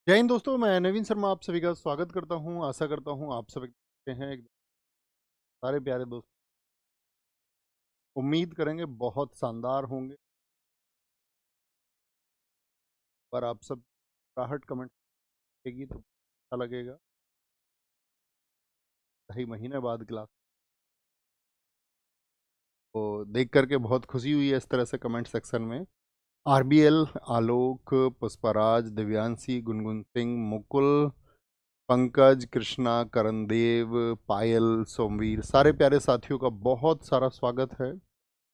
जय हिंद दोस्तों, मैं नवीन शर्मा आप सभी का स्वागत करता हूं। आशा करता हूं आप सभी अच्छे हैं। सारे प्यारे दोस्त उम्मीद करेंगे बहुत शानदार होंगे। पर आप सब राहट कमेंट करेगी तो अच्छा लगेगा। 2.5 महीने बाद क्लास को देख करके बहुत खुशी हुई है इस तरह से कमेंट सेक्शन में। आरबीएल, आलोक, पुष्पराज, दिव्यांशी, गुनगुन सिंह, मुकुल, पंकज, कृष्णा, करणदेव, पायल, सोमवीर, सारे प्यारे साथियों का बहुत सारा स्वागत है।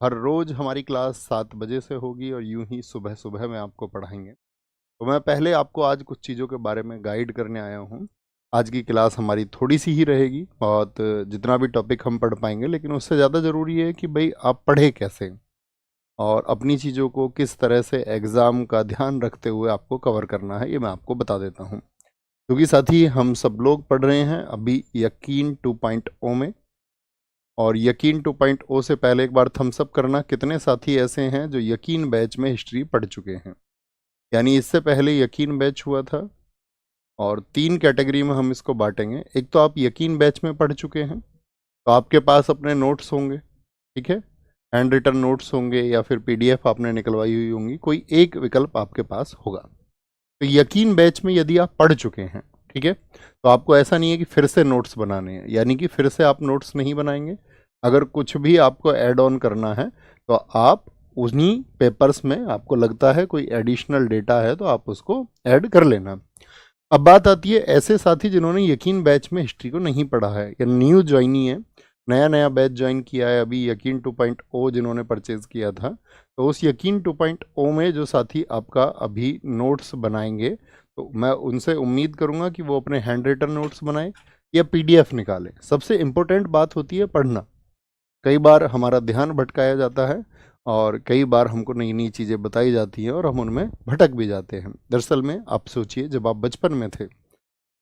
हर रोज हमारी क्लास 7 बजे से होगी और यूं ही सुबह सुबह में आपको पढ़ाएंगे। तो मैं पहले आपको आज कुछ चीज़ों के बारे में गाइड करने आया हूं। आज की क्लास हमारी थोड़ी सी ही रहेगी, बहुत जितना भी टॉपिक हम पढ़ पाएंगे, लेकिन उससे ज़्यादा ज़रूरी है कि भाई आप पढ़े कैसे और अपनी चीज़ों को किस तरह से एग्ज़ाम का ध्यान रखते हुए आपको कवर करना है, ये मैं आपको बता देता हूँ। क्योंकि साथी हम सब लोग पढ़ रहे हैं अभी यकीन 2.0 में। और यकीन 2.0 से पहले एक बार थम्स अप करना, कितने साथी ऐसे हैं जो यकीन बैच में हिस्ट्री पढ़ चुके हैं। यानी इससे पहले यकीन बैच हुआ था और 3 कैटेगरी में हम इसको बांटेंगे। एक तो आप यकीन बैच में पढ़ चुके हैं, तो आपके पास अपने नोट्स होंगे, ठीक है, हैंड रिटन नोट्स होंगे या फिर पीडीएफ आपने निकलवाई हुई होंगी, कोई एक विकल्प आपके पास होगा। तो यकीन बैच में यदि आप पढ़ चुके हैं, ठीक है, तो आपको ऐसा नहीं है कि फिर से नोट्स बनाने हैं, यानी कि फिर से आप नोट्स नहीं बनाएंगे। अगर कुछ भी आपको ऐड ऑन करना है तो आप उन्हीं पेपर्स में आपको लगता है कोई एडिशनल डेटा है तो आप उसको ऐड कर लेना। अब बात आती है ऐसे साथी जिन्होंने यकीन बैच में हिस्ट्री को नहीं पढ़ा है या न्यू ज्वाइनी है, नया नया बैच ज्वाइन किया है अभी यकीन 2.0 जिन्होंने परचेज किया था। तो उस यकीन 2.0 में जो साथी आपका अभी नोट्स बनाएंगे, तो मैं उनसे उम्मीद करूंगा कि वो अपने हैंड रिटन नोट्स बनाएं या पीडीएफ निकालें। सबसे इम्पोर्टेंट बात होती है पढ़ना। कई बार हमारा ध्यान भटकाया जाता है और कई बार हमको नई नई चीज़ें बताई जाती हैं और हम उनमें भटक भी जाते हैं। दरअसल में आप सोचिए, जब आप बचपन में थे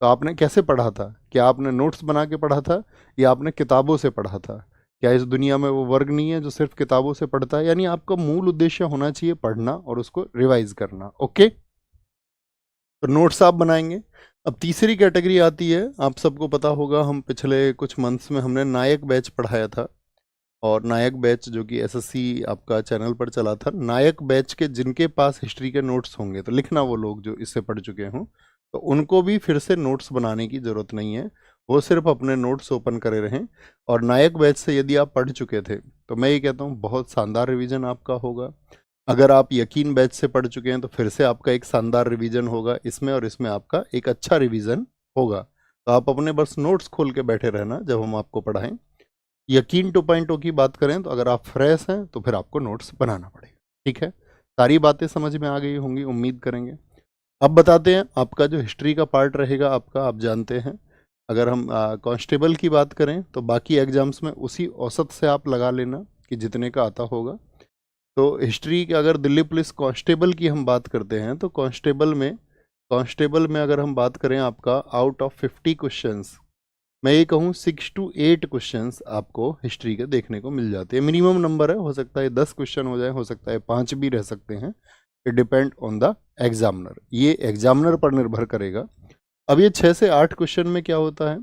तो आपने कैसे पढ़ा था? क्या आपने नोट्स बना के पढ़ा था या आपने किताबों से पढ़ा था? क्या इस दुनिया में वो वर्ग नहीं है जो सिर्फ किताबों से पढ़ता है? यानी आपका मूल उद्देश्य होना चाहिए पढ़ना और उसको रिवाइज करना। ओके, तो नोट्स आप बनाएंगे। अब तीसरी कैटेगरी आती है, आप सबको पता होगा हम पिछले कुछ मंथ्स में हमने नायक बैच पढ़ाया था। और नायक बैच जो कि एसएससी आपका चैनल पर चला था, नायक बैच के जिनके पास हिस्ट्री के नोट्स होंगे, तो लिखना वो लोग जो इससे पढ़ चुके हों, तो उनको भी फिर से नोट्स बनाने की ज़रूरत नहीं है। वो सिर्फ अपने नोट्स ओपन करे रहें। और नायक बैच से यदि आप पढ़ चुके थे तो मैं ये कहता हूँ बहुत शानदार रिवीजन आपका होगा। अगर आप यकीन बैच से पढ़ चुके हैं तो फिर से आपका एक शानदार रिवीजन होगा इसमें, और इसमें आपका एक अच्छा रिवीजन होगा। तो आप अपने बस नोट्स खोल के बैठे रहना जब हम आपको पढ़ाएं। यकीन 2.0 की बात करें तो अगर आप फ्रेश हैं तो फिर आपको नोट्स बनाना पड़ेगा, ठीक है। सारी बातें समझ में आ गई होंगी उम्मीद करेंगे। अब बताते हैं आपका जो हिस्ट्री का पार्ट रहेगा आपका, आप जानते हैं अगर हम कांस्टेबल की बात करें तो बाकी एग्जाम्स में उसी औसत से आप लगा लेना कि जितने का आता होगा। तो हिस्ट्री के अगर दिल्ली पुलिस कांस्टेबल की हम बात करते हैं तो कांस्टेबल में अगर हम बात करें आपका आउट ऑफ 50 क्वेश्चंस, मैं ये कहूँ 6 to 8 क्वेश्चंस आपको हिस्ट्री के देखने को मिल जाते हैं। मिनिमम नंबर है, हो सकता है 10 क्वेश्चन हो जाए, हो सकता है 5 भी रह सकते हैं। It depend on the examiner, ये एग्जामिनर पर निर्भर करेगा। अब ये 6 से 8 क्वेश्चन में क्या होता है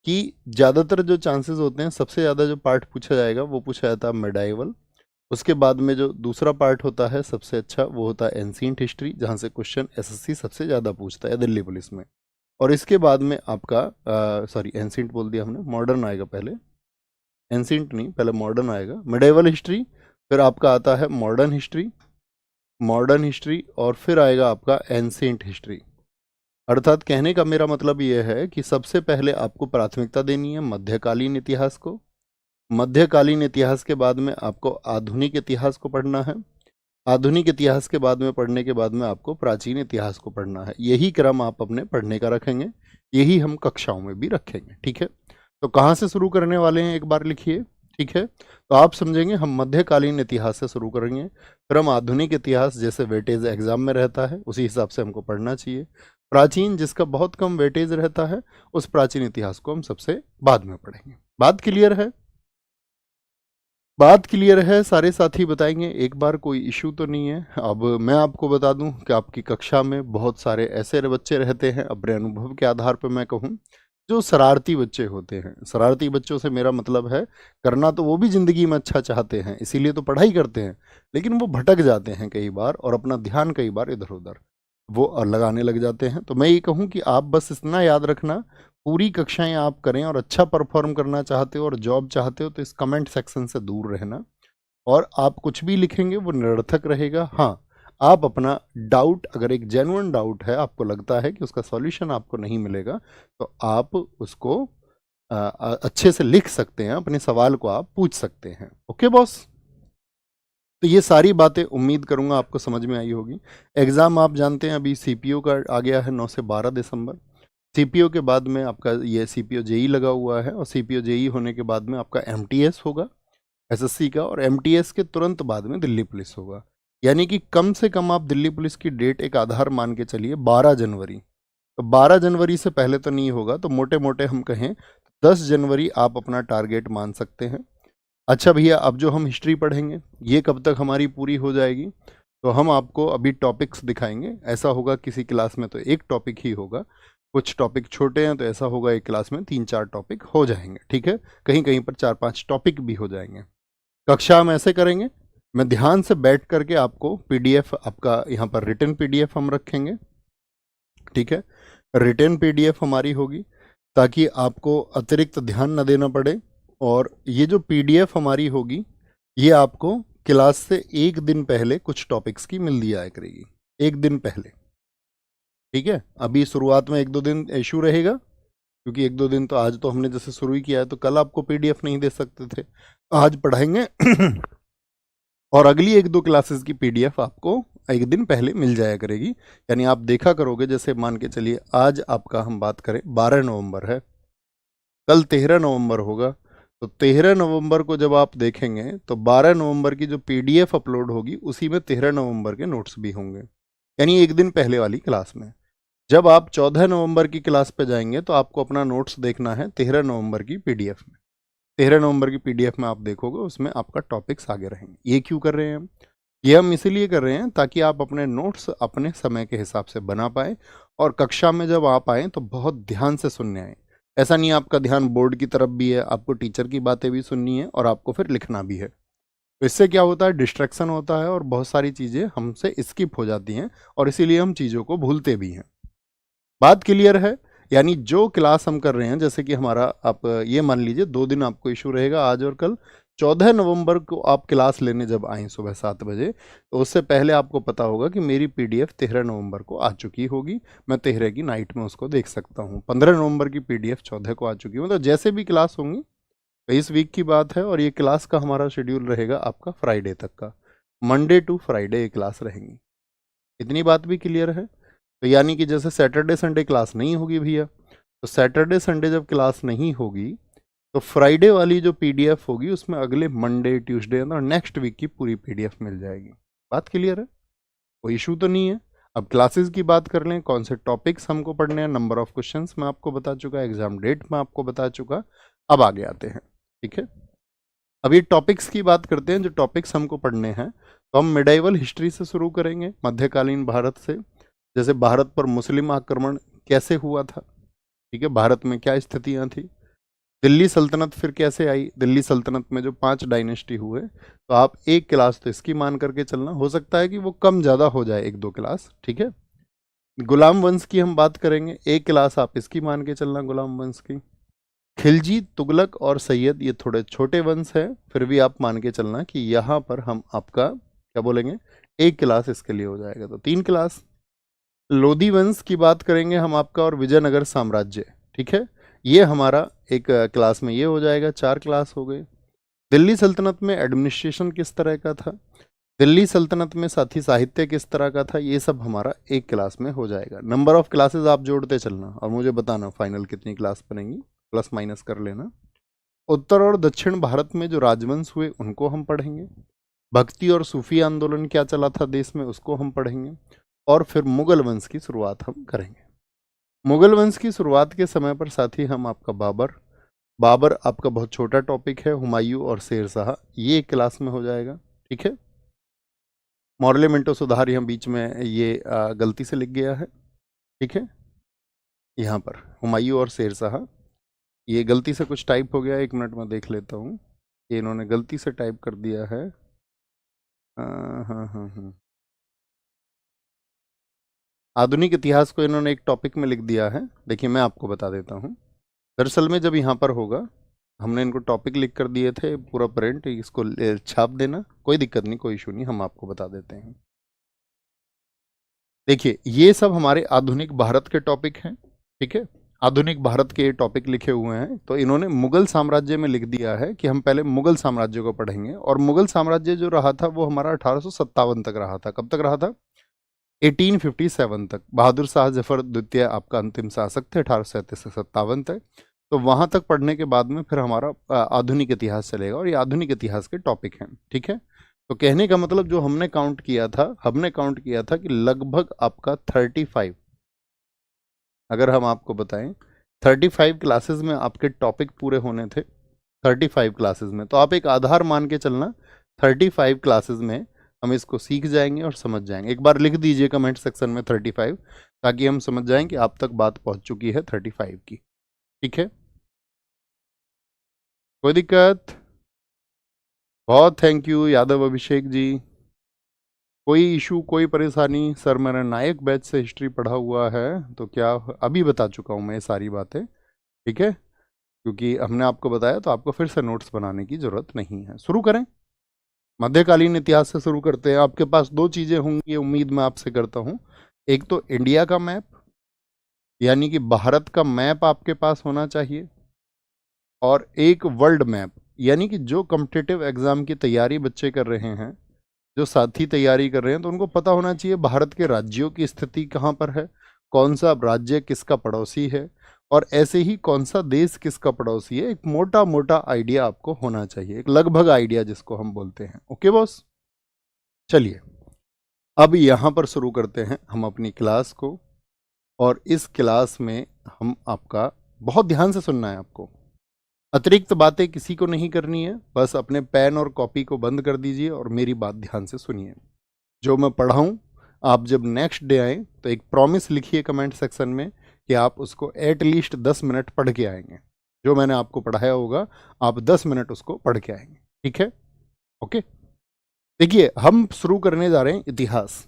कि ज़्यादातर जो चांसेस होते हैं, सबसे ज़्यादा जो पार्ट पूछा जाएगा वो पूछा जाता है मेडाइवल। उसके बाद में जो दूसरा पार्ट होता है सबसे अच्छा, वो होता है एंशिएंट हिस्ट्री, जहाँ से क्वेश्चन एसएससी सबसे ज़्यादा पूछता है दिल्ली पुलिस में। और इसके बाद में आपका सॉरी एंशिएंट बोल दिया हमने, मॉडर्न आएगा पहले, एंशिएंट नहीं, पहले मॉडर्न आएगा, मिडेवल हिस्ट्री, फिर आपका आता है मॉडर्न हिस्ट्री और फिर आएगा आपका एंशिएंट हिस्ट्री। अर्थात कहने का मेरा मतलब ये है कि सबसे पहले आपको प्राथमिकता देनी है मध्यकालीन इतिहास को। मध्यकालीन इतिहास के बाद में आपको आधुनिक इतिहास को पढ़ना है। आधुनिक इतिहास के बाद में पढ़ने के बाद में आपको प्राचीन इतिहास को पढ़ना है। यही क्रम आप अपने पढ़ने का रखेंगे, यही हम कक्षाओं में भी रखेंगे, ठीक है। तो कहाँ से शुरू करने वाले हैं एक बार लिखिए, ठीक है। तो आप समझेंगे हम मध्यकालीन इतिहास से शुरू करेंगे, फिर हम आधुनिक इतिहास जैसे वेटेज एग्जाम में रहता है उसी हिसाब से हमको पढ़ना चाहिए। प्राचीन जिसका बहुत कम वेटेज रहता है उस प्राचीन इतिहास को हम सबसे बाद में पढ़ेंगे। बात क्लियर है? बात क्लियर है, सारे साथी बताएंगे एक बार, कोई इशू तो नहीं है। अब मैं आपको बता दूं कि आपकी कक्षा में बहुत सारे ऐसे बच्चे रहते हैं, अपने अनुभव के आधार पर मैं कहूं, जो शरारती बच्चे होते हैं। शरारती बच्चों से मेरा मतलब है, करना तो वो भी ज़िंदगी में अच्छा चाहते हैं, इसीलिए तो पढ़ाई करते हैं, लेकिन वो भटक जाते हैं कई बार और अपना ध्यान कई बार इधर उधर वो लगाने लग जाते हैं। तो मैं ये कहूँ कि आप बस इतना याद रखना, पूरी कक्षाएं आप करें और अच्छा परफॉर्म करना चाहते हो और जॉब चाहते हो तो इस कमेंट सेक्शन से दूर रहना। और आप कुछ भी लिखेंगे वो निरर्थक रहेगा। हाँ, आप अपना डाउट, अगर एक जेन्युइन डाउट है, आपको लगता है कि उसका सॉल्यूशन आपको नहीं मिलेगा, तो आप उसको अच्छे से लिख सकते हैं, अपने सवाल को आप पूछ सकते हैं। Okay boss? तो ये सारी बातें उम्मीद करूंगा आपको समझ में आई होगी। एग्ज़ाम आप जानते हैं अभी सीपीओ का आ गया है 9 से 12 दिसंबर। सीपीओ के बाद में आपका ये सीपीओ जेई लगा हुआ है, और सीपीओ जेई होने के बाद में आपका एमटीएस होगा एसएससी का, और एमटीएस के तुरंत बाद में दिल्ली पुलिस होगा। यानी कि कम से कम आप दिल्ली पुलिस की डेट एक आधार मान के चलिए 12 जनवरी। तो 12 जनवरी से पहले तो नहीं होगा, तो मोटे मोटे हम कहें 10 जनवरी आप अपना टारगेट मान सकते हैं। अच्छा भैया, अब जो हम हिस्ट्री पढ़ेंगे ये कब तक हमारी पूरी हो जाएगी? तो हम आपको अभी टॉपिक्स दिखाएंगे। ऐसा होगा किसी क्लास में तो एक टॉपिक ही होगा, कुछ टॉपिक छोटे हैं तो ऐसा होगा एक क्लास में 3-4 टॉपिक हो जाएंगे, ठीक है? कहीं कहीं पर 4-5 टॉपिक भी हो जाएंगे। कक्षा हम ऐसे करेंगे, मैं ध्यान से बैठ करके आपको पीडीएफ, आपका यहाँ पर रिटन पीडीएफ हम रखेंगे, ठीक है? रिटन पीडीएफ हमारी होगी ताकि आपको अतिरिक्त ध्यान न देना पड़े। और ये जो पीडीएफ हमारी होगी ये आपको क्लास से एक दिन पहले कुछ टॉपिक्स की मिल दिया करेगी, एक दिन पहले, ठीक है? अभी शुरुआत में 1-2 दिन इशू रहेगा, क्योंकि 1-2 दिन तो आज तो हमने जैसे शुरू ही किया है, तो कल आपको पीडीएफ नहीं दे सकते थे, आज पढ़ाएंगे और अगली 1-2 क्लासेस की पीडीएफ आपको एक दिन पहले मिल जाया करेगी। यानी आप देखा करोगे, जैसे मान के चलिए आज आपका हम बात करें 12 नवंबर है, कल 13 नवंबर होगा, तो 13 नवंबर को जब आप देखेंगे तो 12 नवंबर की जो पीडीएफ अपलोड होगी उसी में 13 नवंबर के नोट्स भी होंगे, यानी एक दिन पहले वाली क्लास में। जब आप 14 नवंबर की क्लास पे जाएंगे तो आपको अपना नोट्स देखना है 13 नवंबर की पीडीएफ में। 13 नवंबर की पीडीएफ में आप देखोगे उसमें आपका टॉपिक्स आगे रहेंगे। ये क्यों कर रहे हैं हम? ये हम इसीलिए कर रहे हैं ताकि आप अपने नोट्स अपने समय के हिसाब से बना पाएँ, और कक्षा में जब आप आएँ तो बहुत ध्यान से सुनने आएँ। ऐसा नहीं आपका ध्यान बोर्ड की तरफ भी है, आपको टीचर की बातें भी सुननी है और आपको फिर लिखना भी है। तो इससे क्या होता है, डिस्ट्रैक्शन होता है और बहुत सारी चीज़ें हमसे स्किप हो जाती हैं, और इसीलिए हम चीज़ों को भूलते भी हैं। बात क्लियर है? यानी जो क्लास हम कर रहे हैं, जैसे कि हमारा, आप ये मान लीजिए 2 दिन आपको इशू रहेगा, आज और कल। 14 नवंबर को आप क्लास लेने जब आएँ सुबह 7 बजे, तो उससे पहले आपको पता होगा कि मेरी पीडीएफ 13 नवंबर को आ चुकी होगी, मैं 13 की नाइट में उसको देख सकता हूँ। 15 नवंबर की पीडीएफ 14 को आ चुकी है, मतलब जैसे भी क्लास होंगी, तो इस वीक की बात है। और ये क्लास का हमारा शेड्यूल रहेगा आपका फ्राइडे तक का, मंडे टू फ्राइडे ये क्लास रहेंगी। इतनी बात भी क्लियर है? तो यानी कि जैसे सैटरडे संडे क्लास नहीं होगी भैया, तो सैटरडे संडे जब क्लास नहीं होगी तो फ्राइडे वाली जो पीडीएफ होगी उसमें अगले मंडे ट्यूसडे और नेक्स्ट वीक की पूरी पीडीएफ मिल जाएगी। बात क्लियर है? कोई इशू तो नहीं है? अब क्लासेस की बात कर लें, कौन से टॉपिक्स हमको पढ़ने हैं, नंबर ऑफ क्वेश्चंस मैं आपको बता चुका, एग्जाम डेट मैं आपको बता चुका। अब आगे आते हैं, ठीक है? अब ये टॉपिक्स की बात करते हैं, जो टॉपिक्स हमको पढ़ने हैं। तो हम मिडाइवल हिस्ट्री से शुरू करेंगे, मध्यकालीन भारत से। जैसे भारत पर मुस्लिम आक्रमण कैसे हुआ था, ठीक है, भारत में क्या स्थितियां थी, दिल्ली सल्तनत फिर कैसे आई, दिल्ली सल्तनत में जो 5 डायनेस्टी हुए। तो आप एक क्लास तो इसकी मान करके चलना, हो सकता है कि वो कम ज़्यादा हो जाए 1-2 क्लास, ठीक है? गुलाम वंश की हम बात करेंगे, एक क्लास आप इसकी मान के चलना गुलाम वंश की। खिलजी, तुगलक और सैयद ये थोड़े छोटे वंश हैं, फिर भी आप मान के चलना कि यहाँ पर हम आपका क्या बोलेंगे, एक क्लास इसके लिए हो जाएगा, तो 3 क्लास। लोधी वंश की बात करेंगे हम आपका, और विजयनगर साम्राज्य, ठीक है, ये हमारा एक क्लास में ये हो जाएगा, 4 क्लास हो गए। दिल्ली सल्तनत में एडमिनिस्ट्रेशन किस तरह का था, दिल्ली सल्तनत में साथी साहित्य किस तरह का था, ये सब हमारा एक क्लास में हो जाएगा। नंबर ऑफ क्लासेस आप जोड़ते चलना और मुझे बताना फाइनल कितनी क्लास बनेंगी, प्लस माइनस कर लेना। उत्तर और दक्षिण भारत में जो राजवंश हुए उनको हम पढ़ेंगे। भक्ति और सूफी आंदोलन क्या चला था देश में उसको हम पढ़ेंगे। और फिर मुगल वंश की शुरुआत हम करेंगे। मुगल वंश की शुरुआत के समय पर साथी हम आपका बाबर, बाबर आपका बहुत छोटा टॉपिक है, हुमायूं और शेरशाह ये एक क्लास में हो जाएगा, ठीक है। मॉर्लेमेंटो सुधार यहाँ बीच में ये गलती से लिख गया है, ठीक है। यहाँ पर हुमायूं और शेरशाह ये गलती से कुछ टाइप हो गया, 1 मिनट में देख लेता हूँ। ये इन्होंने गलती से टाइप कर दिया है। हाँ हाँ हाँ हाँ, आधुनिक इतिहास को इन्होंने एक टॉपिक में लिख दिया है। देखिए मैं आपको बता देता हूँ, दरअसल में जब यहाँ पर होगा, हमने इनको टॉपिक लिख कर दिए थे, पूरा प्रिंट इसको छाप देना, कोई दिक्कत नहीं, कोई इशू नहीं, हम आपको बता देते हैं। देखिए ये सब हमारे आधुनिक भारत के टॉपिक हैं, ठीक है। आधुनिक भारत के टॉपिक लिखे हुए हैं, तो इन्होंने मुगल साम्राज्य में लिख दिया है कि हम पहले मुगल साम्राज्य को पढ़ेंगे। और मुगल साम्राज्य जो रहा था वो हमारा 1857 तक रहा था। कब तक रहा था? 1857 तक। बहादुर शाह जफर द्वितीय आपका अंतिम शासक थे 1837 से 57 तक। तो वहां तक पढ़ने के बाद में फिर हमारा आधुनिक इतिहास चलेगा, और ये आधुनिक इतिहास के टॉपिक हैं, ठीक है। तो कहने का मतलब जो हमने काउंट किया था कि लगभग आपका 35, अगर हम आपको बताएं 35 क्लासेस में आपके टॉपिक पूरे होने थे। 35 क्लासेस में, तो आप एक आधार मान के चलना, 35 क्लासेस में हम इसको सीख जाएंगे और समझ जाएंगे। एक बार लिख दीजिए कमेंट सेक्शन में 35, ताकि हम समझ जाएं कि आप तक बात पहुंच चुकी है 35 की, ठीक है। कोई दिक्कत? बहुत थैंक यू यादव अभिषेक जी। कोई इशू, कोई परेशानी? सर मैंने नायक बैच से हिस्ट्री पढ़ा हुआ है, तो क्या अभी बता चुका हूँ मैं ये सारी बातें, ठीक है। क्योंकि हमने आपको बताया, तो आपको फिर से नोट्स बनाने की जरूरत नहीं है। शुरू करें, मध्यकालीन इतिहास से शुरू करते हैं। आपके पास 2 चीजें होंगी, ये उम्मीद मैं आपसे करता हूँ। एक तो इंडिया का मैप, यानी कि भारत का मैप आपके पास होना चाहिए, और एक वर्ल्ड मैप, यानी कि जो कॉम्पिटिटिव एग्जाम की तैयारी बच्चे कर रहे हैं, जो साथी तैयारी कर रहे हैं, तो उनको पता होना चाहिए भारत के राज्यों की स्थिति कहाँ पर है, कौन सा राज्य किसका पड़ोसी है, और ऐसे ही कौन सा देश किसका पड़ोसी है। एक मोटा मोटा आइडिया आपको होना चाहिए, एक लगभग आइडिया जिसको हम बोलते हैं। ओके बॉस, चलिए अब यहाँ पर शुरू करते हैं हम अपनी क्लास को। और इस क्लास में हम आपका, बहुत ध्यान से सुनना है आपको, अतिरिक्त बातें किसी को नहीं करनी है। बस अपने पेन और कॉपी को बंद कर दीजिए और मेरी बात ध्यान से सुनिए। जो मैं पढ़ाऊं, आप जब नेक्स्ट डे आए तो एक प्रॉमिस लिखिए कमेंट सेक्शन में कि आप उसको एटलीस्ट 10 मिनट पढ़ के आएंगे। जो मैंने आपको पढ़ाया होगा आप 10 मिनट उसको पढ़ के आएंगे, ठीक है। ओके, देखिए हम शुरू करने जा रहे हैं इतिहास।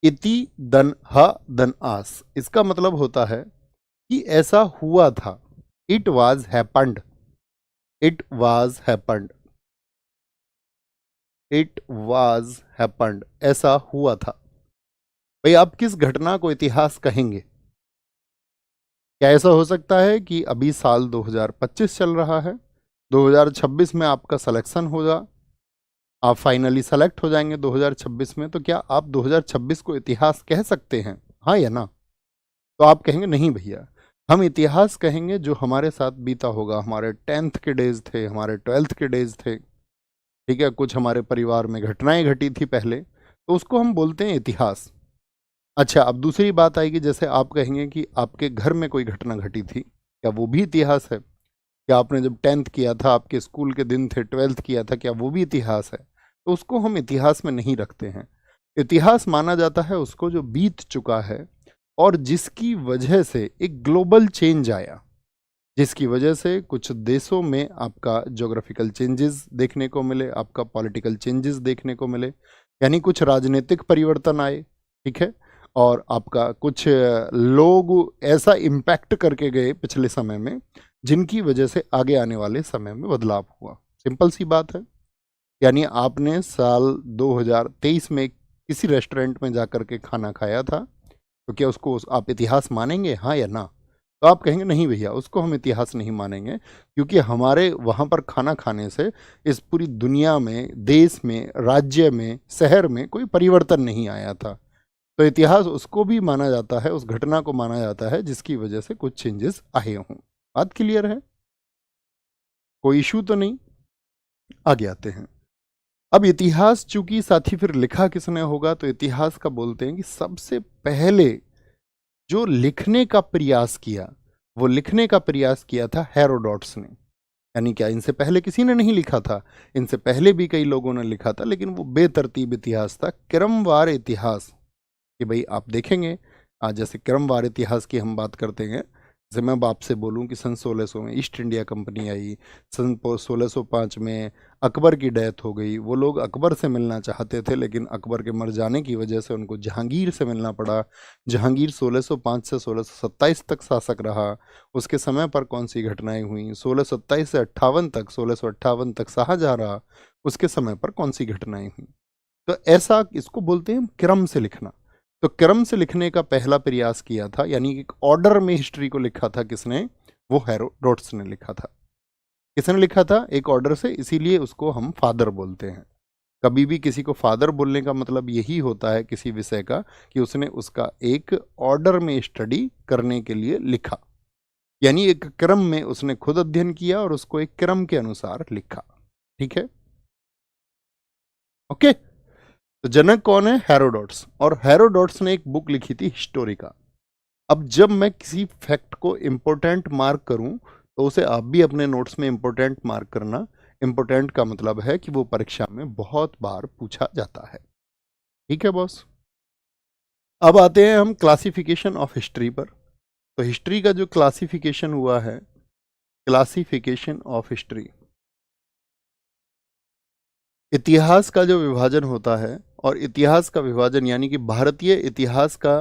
इति दन ह दन आस, इसका मतलब होता है कि ऐसा हुआ था। It was happened, it was happened, it was happened, ऐसा हुआ था। भाई आप किस घटना को इतिहास कहेंगे? क्या ऐसा हो सकता है कि अभी साल 2025 चल रहा है, 2026 में आपका सिलेक्शन होगा, आप फाइनली सेलेक्ट हो जाएंगे 2026 में, तो क्या आप 2026 को इतिहास कह सकते हैं, हाँ या ना? तो आप कहेंगे नहीं भैया, हम इतिहास कहेंगे जो हमारे साथ बीता होगा। हमारे 10th के डेज थे, हमारे 12th के डेज थे, ठीक है। कुछ हमारे परिवार में घटनाएं घटी थी पहले, तो उसको हम बोलते हैं इतिहास। अच्छा, अब दूसरी बात आएगी, जैसे आप कहेंगे कि आपके घर में कोई घटना घटी थी, क्या वो भी इतिहास है? क्या आपने जब 10th किया था, आपके स्कूल के दिन थे, 12th किया था, क्या वो भी इतिहास है? तो उसको हम इतिहास में नहीं रखते हैं। इतिहास माना जाता है उसको जो बीत चुका है, और जिसकी वजह से एक ग्लोबल चेंज आया, जिसकी वजह से कुछ देशों में आपका ज्योग्राफिकल चेंजेस देखने को मिले, आपका पॉलिटिकल चेंजेस देखने को मिले, यानी कुछ राजनीतिक परिवर्तन आए, ठीक है। और आपका कुछ लोग ऐसा इम्पैक्ट करके गए पिछले समय में, जिनकी वजह से आगे आने वाले समय में बदलाव हुआ। सिंपल सी बात है। यानी आपने साल 2023 में किसी रेस्टोरेंट में जाकर के खाना खाया था, तो क्या उसको आप इतिहास मानेंगे, हाँ या ना? तो आप कहेंगे नहीं भैया, उसको हम इतिहास नहीं मानेंगे, क्योंकि हमारे वहाँ पर खाना खाने से इस पूरी दुनिया में, देश में, राज्य में, शहर में कोई परिवर्तन नहीं आया था। तो इतिहास उसको भी माना जाता है, उस घटना को माना जाता है जिसकी वजह से कुछ चेंजेस आए हों। बात क्लियर है? कोई इशू तो नहीं? आगे आते हैं। अब इतिहास चूंकि साथी फिर लिखा किसने होगा, तो इतिहास का बोलते हैं कि सबसे पहले जो लिखने का प्रयास किया, वो लिखने का प्रयास किया था हेरोडोटस ने। यानी क्या इनसे पहले किसी ने नहीं लिखा था? इनसे पहले भी कई लोगों ने लिखा था, लेकिन वो बेतरतीब इतिहास था, क्रमवार इतिहास। कि भाई आप देखेंगे, आज जैसे क्रमवार इतिहास की हम बात करते हैं, जैसे मैं अब आपसे बोलूं कि सन 1600 में ईस्ट इंडिया कंपनी आई, सन 1605 में अकबर की डेथ हो गई। वो लोग अकबर से मिलना चाहते थे, लेकिन अकबर के मर जाने की वजह से उनको जहांगीर से मिलना पड़ा। जहांगीर 1605 से 1627 तक शासक रहा। उसके समय पर कौन सी घटनाएं हुई? 1627 से 58 तक, 1658 तक शाहजहां रहा। उसके समय पर कौन सी घटनाएं हुई? तो ऐसा इसको बोलते हैं क्रम से लिखना। तो क्रम से लिखने का पहला प्रयास किया था, यानी एक ऑर्डर में हिस्ट्री को लिखा था किसने? वो हेरोडोटस ने लिखा था। किसने लिखा था? एक ऑर्डर से, इसीलिए उसको हम फादर बोलते हैं। कभी भी किसी को फादर बोलने का मतलब यही होता है किसी विषय का, कि उसने उसका एक ऑर्डर में स्टडी करने के लिए लिखा, यानी एक क्रम में उसने खुद अध्ययन किया और उसको एक क्रम के अनुसार लिखा। ठीक है, ओके। तो जनक कौन है? हेरोडोट्स। और हेरोडोट्स ने एक बुक लिखी थी हिस्टोरिका। अब जब मैं किसी फैक्ट को इंपॉर्टेंट मार्क करूं, तो उसे आप भी अपने नोट्स में इंपॉर्टेंट मार्क करना। इंपॉर्टेंट का मतलब है कि वो परीक्षा में बहुत बार पूछा जाता है। ठीक है बॉस। अब आते हैं हम क्लासिफिकेशन ऑफ हिस्ट्री पर। तो हिस्ट्री का जो क्लासिफिकेशन हुआ है, क्लासिफिकेशन ऑफ हिस्ट्री, इतिहास का जो विभाजन होता है, और इतिहास का विभाजन यानी कि भारतीय इतिहास का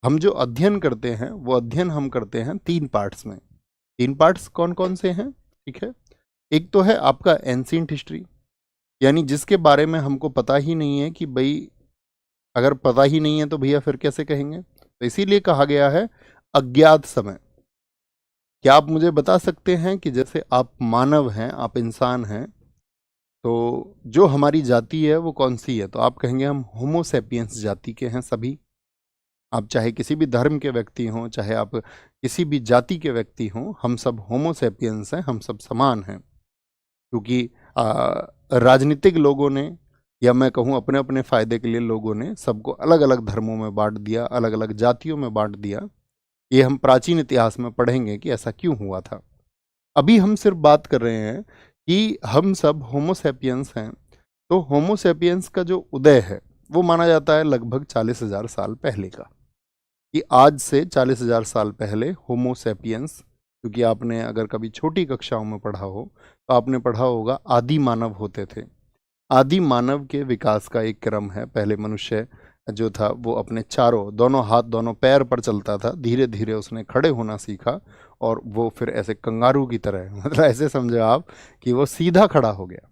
हम जो अध्ययन करते हैं, वो अध्ययन हम करते हैं 3 पार्ट्स में। 3 पार्ट्स कौन कौन से हैं? ठीक है, एक तो है आपका एंशिएंट हिस्ट्री, यानी जिसके बारे में हमको पता ही नहीं है कि भाई, अगर पता ही नहीं है तो भैया फिर कैसे कहेंगे? तो इसीलिए कहा गया है अज्ञात समय। क्या आप मुझे बता सकते हैं कि जैसे आप मानव हैं, आप इंसान हैं, तो जो हमारी जाति है वो कौन सी है? तो आप कहेंगे हम होमोसेपियंस जाति के हैं सभी। आप चाहे किसी भी धर्म के व्यक्ति हों, चाहे आप किसी भी जाति के व्यक्ति हों, हम सब होमोसेपियंस हैं, हम सब समान हैं। क्योंकि राजनीतिक लोगों ने, या मैं कहूँ अपने अपने फायदे के लिए लोगों ने सबको अलग अलग धर्मों में बांट दिया, अलग अलग जातियों में बांट दिया। ये हम प्राचीन इतिहास में पढ़ेंगे कि ऐसा क्यों हुआ था। अभी हम सिर्फ बात कर रहे हैं कि हम सब होमोसेपियंस हैं। तो होमोसेपियंस का जो उदय है वो माना जाता है लगभग 40,000 साल पहले का, कि आज से 40,000 साल पहले होमोसेपियंस, क्योंकि आपने अगर कभी छोटी कक्षाओं में पढ़ा हो तो आपने पढ़ा होगा आदि मानव होते थे। आदि मानव के विकास का एक क्रम है। पहले मनुष्य जो था वो अपने चारों, दोनों हाथ दोनों पैर पर चलता था, धीरे धीरे उसने खड़े होना सीखा, और वो फिर ऐसे कंगारू की तरह मतलब ऐसे समझो आप कि वो सीधा खड़ा हो गया।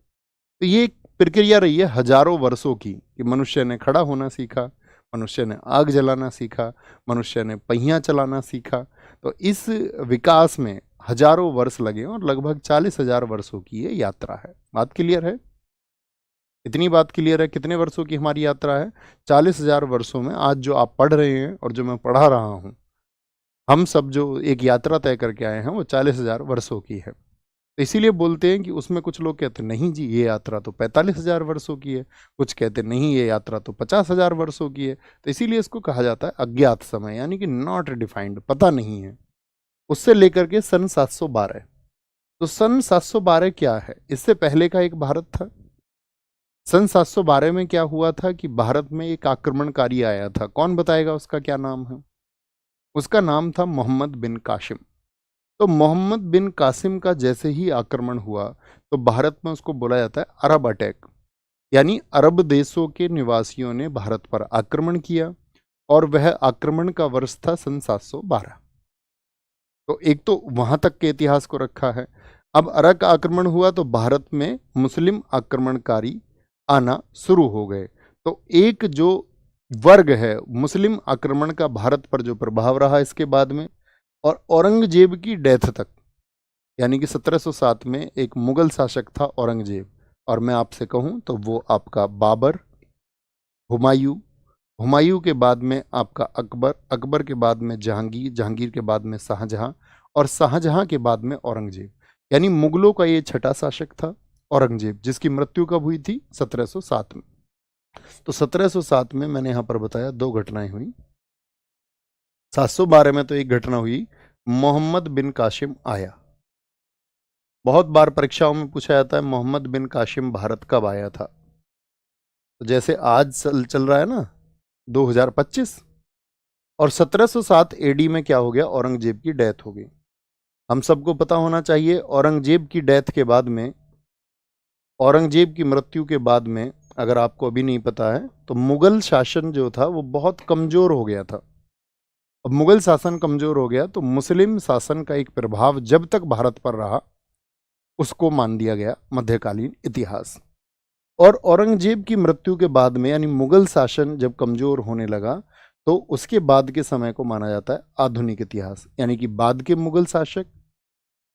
तो ये एक प्रक्रिया रही है हजारों वर्षों की, कि मनुष्य ने खड़ा होना सीखा, मनुष्य ने आग जलाना सीखा, मनुष्य ने पहिया चलाना सीखा। तो इस विकास में हजारों वर्ष लगे, और लगभग 40,000 वर्षों की ये यात्रा है। बात क्लियर है? इतनी बात क्लियर है? कितने वर्षों की हमारी यात्रा है? 40,000 वर्षों में आज जो आप पढ़ रहे हैं और जो मैं पढ़ा रहा हूँ, हम सब जो एक यात्रा तय करके आए हैं वो 40,000 वर्षों की है। तो इसीलिए बोलते हैं कि उसमें कुछ लोग कहते हैं नहीं जी ये यात्रा तो 45,000 वर्षों की है, कुछ कहते नहीं ये यात्रा तो 50,000 वर्षों की है। तो इसीलिए इसको कहा जाता है अज्ञात समय, यानी कि नॉट डिफाइंड, पता नहीं है। उससे लेकर के सन 712। तो सन 712 क्या है? इससे पहले का एक भारत था। सन 712 में क्या हुआ था कि भारत में एक आक्रमणकारी आया था। कौन बताएगा उसका क्या नाम है? उसका नाम था मोहम्मद बिन कासिम। तो मोहम्मद बिन कासिम का जैसे ही आक्रमण हुआ, तो भारत में उसको बोला जाता है अरब अटैक, यानी अरब देशों के निवासियों ने भारत पर आक्रमण किया, और वह आक्रमण का वर्ष था सन 712। तो एक तो वहां तक के इतिहास को रखा है। अब अरब का आक्रमण हुआ तो भारत में मुस्लिम आक्रमणकारी आना शुरू हो गए। तो एक जो वर्ग है मुस्लिम आक्रमण का भारत पर जो प्रभाव रहा इसके बाद में, और औरंगजेब की डेथ तक, यानी कि 1707 में एक मुगल शासक था औरंगजेब, और मैं आपसे कहूं तो वो आपका बाबर, हुमायूं, हुमायूं के बाद में आपका अकबर, अकबर के बाद में जहांगीर, जहांगीर के बाद में शाहजहां, और शाहजहां के बाद में औरंगजेब। यानी मुगलों का ये छठा शासक था औरंगजेब, जिसकी मृत्यु कब हुई थी? 1707 में। तो 1707 में मैंने यहां पर बताया 2 घटनाएं हुई। 712 में तो एक घटना हुई, मोहम्मद बिन कासिम आया, बहुत बार परीक्षाओं में पूछा जाता है मोहम्मद बिन कासिम भारत कब आया था। तो जैसे आज चल रहा है ना 2025, और 1707 एडी में क्या हो गया, औरंगजेब की डेथ हो गई। हम सबको पता होना चाहिए औरंगजेब की डेथ के बाद में, औरंगजेब की मृत्यु के बाद में, अगर आपको अभी नहीं पता है तो मुगल शासन जो था वो बहुत कमजोर हो गया था। अब मुगल शासन कमजोर हो गया तो मुस्लिम शासन का एक प्रभाव जब तक भारत पर रहा उसको मान दिया गया मध्यकालीन इतिहास। और औरंगजेब की मृत्यु के बाद में यानी मुगल शासन जब कमजोर होने लगा तो उसके बाद के समय को माना जाता है आधुनिक इतिहास, यानी कि बाद के मुगल शासक,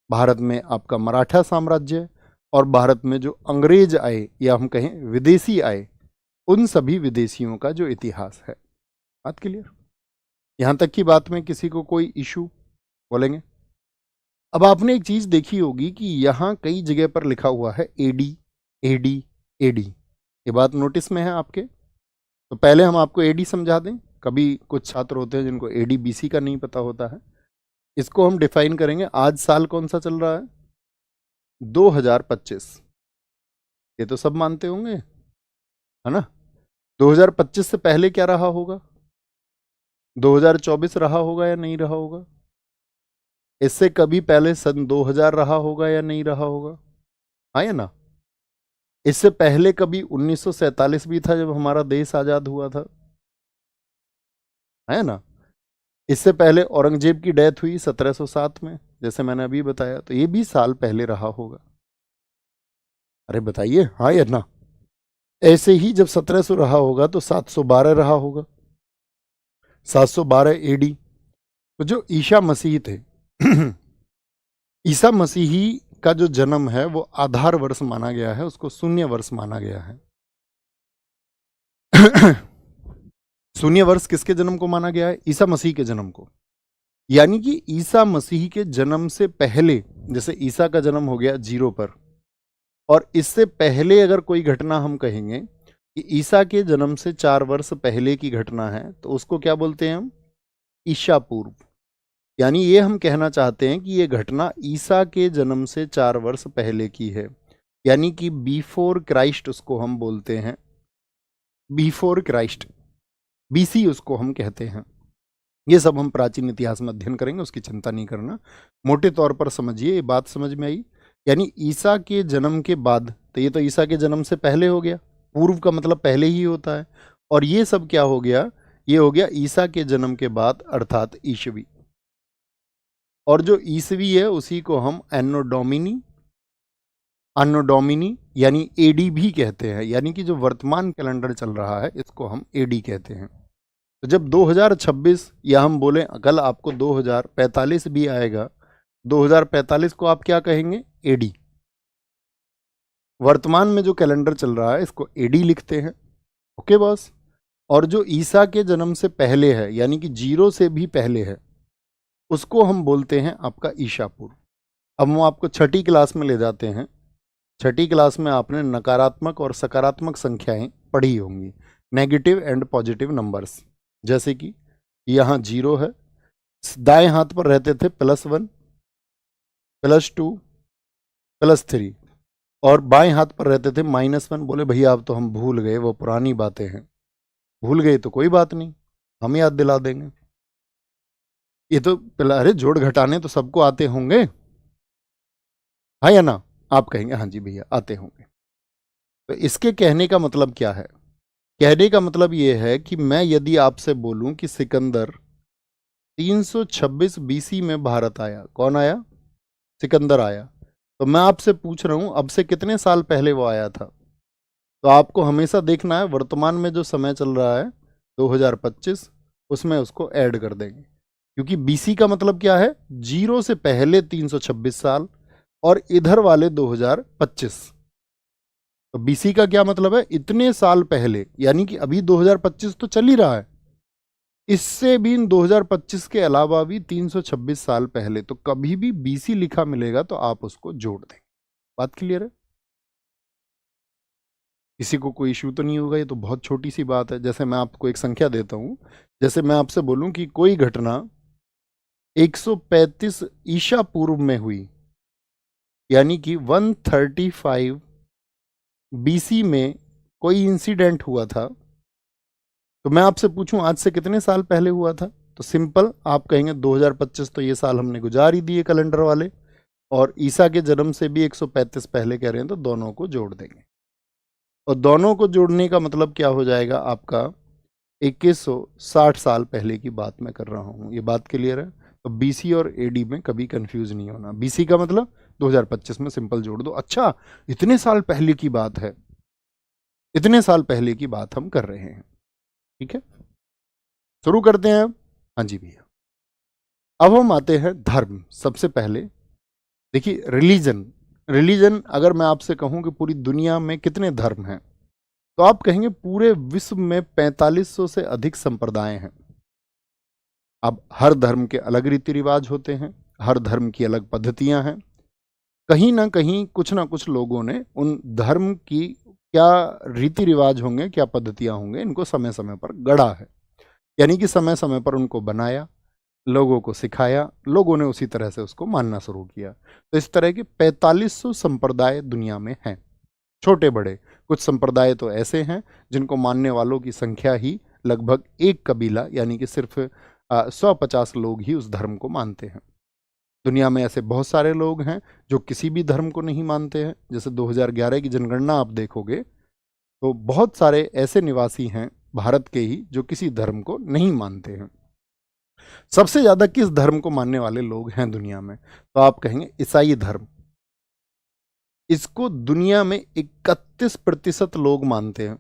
भारत में आपका मराठा साम्राज्य, और भारत में जो अंग्रेज आए या हम कहें विदेशी आए, उन सभी विदेशियों का जो इतिहास है। बात क्लियर? यहां तक की बात में किसी को कोई इशू बोलेंगे? अब आपने एक चीज देखी होगी कि यहां कई जगह पर लिखा हुआ है एडी एडी एडी। ये बात नोटिस में है आपके? तो पहले हम आपको एडी समझा दें। कभी कुछ छात्र होते हैं जिनको एडी बीसी का नहीं पता होता है। इसको हम डिफाइन करेंगे। आज साल कौन सा चल रहा है? 2025। ये तो सब मानते होंगे, है ना? 2025 से पहले क्या रहा होगा? 2024 रहा होगा या नहीं रहा होगा? इससे कभी पहले सन 2000 रहा होगा या नहीं रहा होगा? हाँ या ना? इससे पहले कभी 1947 भी था जब हमारा देश आजाद हुआ था, है ना? इससे पहले औरंगजेब की डेथ हुई 1707 में, जैसे मैंने अभी बताया, तो ये भी साल पहले रहा होगा। अरे बताइए, हाँ या ना? ऐसे ही जब 1700 रहा होगा तो 712 रहा होगा, 712 एडी। तो जो ईसा मसीह थे ईसा मसीही का जो जन्म है वो आधार वर्ष माना गया है, उसको शून्य वर्ष माना गया है। शून्य वर्ष किसके जन्म को माना गया है? ईसा मसीह के जन्म को। यानी कि ईसा मसीह के जन्म से पहले, जैसे ईसा का जन्म हो गया 0 पर, और इससे पहले अगर कोई घटना हम कहेंगे कि ईसा के जन्म से 4 वर्ष पहले की घटना है, तो उसको क्या बोलते हैं हम? ईसा पूर्व। यानी ये हम कहना चाहते हैं कि ये घटना ईसा के जन्म से 4 वर्ष पहले की है, यानी कि बिफोर क्राइस्ट उसको हम बोलते हैं, बिफोर क्राइस्ट, बीसी उसको हम कहते हैं। ये सब हम प्राचीन इतिहास में अध्ययन करेंगे, उसकी चिंता नहीं करना। मोटे तौर पर समझिए, ये बात समझ में आई? यानी ईसा के जन्म के बाद, तो ये तो ईसा के जन्म से पहले हो गया, पूर्व का मतलब पहले ही होता है, और ये सब क्या हो गया? ये हो गया ईसा के जन्म के बाद, अर्थात ईसवी। और जो ईसवी है उसी को हम एनो डोमिनी यानी एडी भी कहते हैं, यानी कि जो वर्तमान कैलेंडर चल रहा है इसको हम एडी कहते हैं। तो जब 2026 या हम बोले कल आपको 2045 भी आएगा, 2045 को आप क्या कहेंगे? एडी। वर्तमान में जो कैलेंडर चल रहा है इसको एडी लिखते हैं। Okay boss? और जो ईसा के जन्म से पहले है, यानी कि 0 से भी पहले है, उसको हम बोलते हैं आपका ईशापुर। अब हम आपको छठी क्लास में ले जाते हैं। छठी क्लास में आपने नकारात्मक और सकारात्मक संख्याएं पढ़ी होंगी, नेगेटिव एंड पॉजिटिव नंबर्स। जैसे कि यहाँ 0 है, दाएं हाथ पर रहते थे +1, +2, +3, और बाएं हाथ पर रहते थे -1। बोले भैया अब तो हम भूल गए, वो पुरानी बातें हैं। भूल गए तो कोई बात नहीं, हम याद दिला देंगे। ये तो अरे जोड़ घटाने तो सबको आते होंगे, हाँ या ना? आप कहेंगे हाँ जी भैया आते होंगे। तो इसके कहने का मतलब क्या है? कहने का मतलब ये है कि मैं यदि आपसे बोलूं कि सिकंदर 326 बीसी में भारत आया, कौन आया? सिकंदर आया। तो मैं आपसे पूछ रहा हूं अब से कितने साल पहले वो आया था? तो आपको हमेशा देखना है वर्तमान में जो समय चल रहा है 2025, उसमें उसको ऐड कर देंगे, क्योंकि बीसी का मतलब क्या है? 0 से पहले 326 साल और इधर वाले 2025। तो बीसी का क्या मतलब है? इतने साल पहले, यानी कि अभी 2025 तो चल ही रहा है, इससे भी 2025 के अलावा भी 326 साल पहले। तो कभी भी बीसी लिखा मिलेगा तो आप उसको जोड़ दें। बात क्लियर है? किसी को कोई इश्यू तो नहीं होगा? ये तो बहुत छोटी सी बात है। जैसे मैं आपको एक संख्या देता हूं, जैसे मैं आपसे बोलूं कि कोई घटना 135 ईसा पूर्व में हुई, यानी कि 135 बीसी में कोई इंसिडेंट हुआ था, तो मैं आपसे पूछूं आज से कितने साल पहले हुआ था? तो सिंपल आप कहेंगे 2025, तो ये साल हमने गुजार ही दिए कैलेंडर वाले, और ईसा के जन्म से भी 135 पहले कह रहे हैं, तो दोनों को जोड़ देंगे। और दोनों को जोड़ने का मतलब क्या हो जाएगा आपका? 2160 साल पहले की बात मैं कर रहा हूँ। ये बात क्लियर है? तो बीसी और एडी में कभी कंफ्यूज नहीं होना। बीसी का मतलब 2025 में सिंपल जोड़ दो। अच्छा, इतने साल पहले की बात है, इतने साल पहले की बात हम कर रहे हैं। ठीक है, शुरू करते हैं अब। हाँ जी भैया, अब हम आते हैं धर्म। सबसे पहले देखिए, रिलीजन। रिलीजन अगर मैं आपसे कहूं कि पूरी दुनिया में कितने धर्म हैं, तो आप कहेंगे पूरे विश्व में 4500 से अधिक संप्रदाय हैं। अब हर धर्म के अलग रीति रिवाज होते हैं, हर धर्म की अलग पद्धतियां हैं। कहीं ना कहीं कुछ ना कुछ लोगों ने उन धर्म की क्या रीति रिवाज होंगे, क्या पद्धतियां होंगे, इनको समय समय पर गढ़ा है। यानी कि समय समय पर उनको बनाया, लोगों को सिखाया, लोगों ने उसी तरह से उसको मानना शुरू किया। तो इस तरह के 4500 संप्रदाय दुनिया में हैं, छोटे बड़े। कुछ संप्रदाय तो ऐसे हैं जिनको मानने वालों की संख्या ही लगभग एक कबीला, यानी कि सिर्फ 150 लोग ही उस धर्म को मानते हैं। दुनिया में ऐसे बहुत सारे लोग हैं जो किसी भी धर्म को नहीं मानते हैं। जैसे 2011 की जनगणना आप देखोगे तो बहुत सारे ऐसे निवासी हैं भारत के ही जो किसी धर्म को नहीं मानते हैं। सबसे ज्यादा किस धर्म को मानने वाले लोग हैं दुनिया में? तो आप कहेंगे ईसाई धर्म। इसको दुनिया में 31% लोग मानते हैं।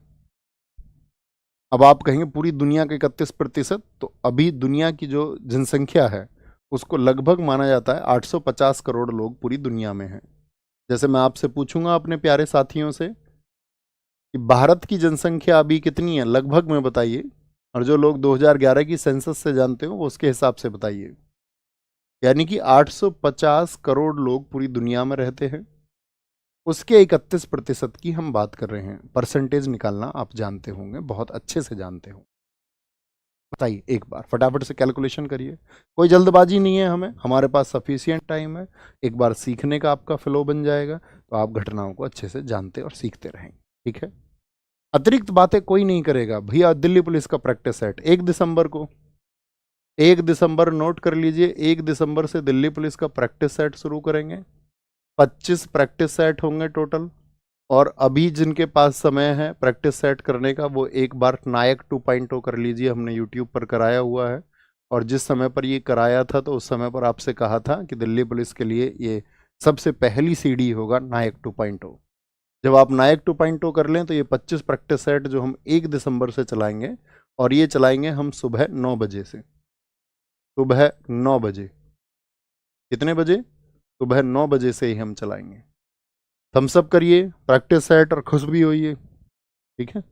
अब आप कहेंगे पूरी दुनिया का 31%, तो अभी दुनिया की जो जनसंख्या है उसको लगभग माना जाता है 850 करोड़ लोग पूरी दुनिया में हैं। जैसे मैं आपसे पूछूंगा अपने प्यारे साथियों से कि भारत की जनसंख्या अभी कितनी है, लगभग में बताइए। और जो लोग 2011 की सेंसस से जानते हो वो उसके हिसाब से बताइए। यानी कि 850 करोड़ लोग पूरी दुनिया में रहते हैं। उसके 31% की हम बात कर रहे हैं। परसेंटेज निकालना आप जानते होंगे, बहुत अच्छे से जानते हो। बताइए एक बार फटाफट से कैलकुलेशन करिए। कोई जल्दबाजी नहीं है हमें, हमारे पास सफिशियंट टाइम है। एक बार सीखने का आपका फ्लो बन जाएगा तो आप घटनाओं को अच्छे से जानते और सीखते रहेंगे। ठीक है, अतिरिक्त बातें कोई नहीं करेगा भैया। दिल्ली पुलिस का प्रैक्टिस सेट 1 दिसंबर को, 1 दिसंबर नोट कर लीजिए, 1 दिसंबर से दिल्ली पुलिस का प्रैक्टिस सेट शुरू करेंगे। 25 प्रैक्टिस सेट होंगे टोटल। और अभी जिनके पास समय है प्रैक्टिस सेट करने का, वो एक बार नायक 2.0 कर लीजिए, हमने यूट्यूब पर कराया हुआ है। और जिस समय पर ये कराया था तो उस समय पर आपसे कहा था कि दिल्ली पुलिस के लिए ये सबसे पहली सीढ़ी होगा नायक 2.0। जब आप नायक 2.0 कर लें तो ये 25 प्रैक्टिस सेट जो हम 1 दिसंबर से चलाएंगे, और ये चलाएंगे हम सुबह 9 बजे से। सुबह 9 बजे, कितने बजे? सुबह 9 बजे से ही हम चलाएंगे। थम्सअप करिए, प्रैक्टिस सेट और खुश भी होइए। ठीक है,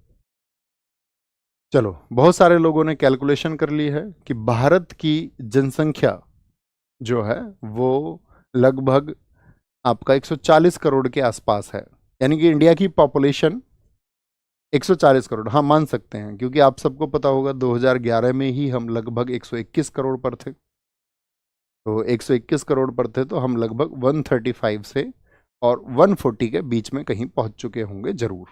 चलो, बहुत सारे लोगों ने कैलकुलेशन कर ली है कि भारत की जनसंख्या जो है वो लगभग आपका 140 करोड़ के आसपास है। यानी कि इंडिया की पॉपुलेशन 140 करोड़, हाँ मान सकते हैं, क्योंकि आप सबको पता होगा 2011 में ही हम लगभग 121 करोड़ पर थे। तो 121 करोड़ पर थे तो हम लगभग 135 से और 140 के बीच में कहीं पहुंच चुके होंगे जरूर।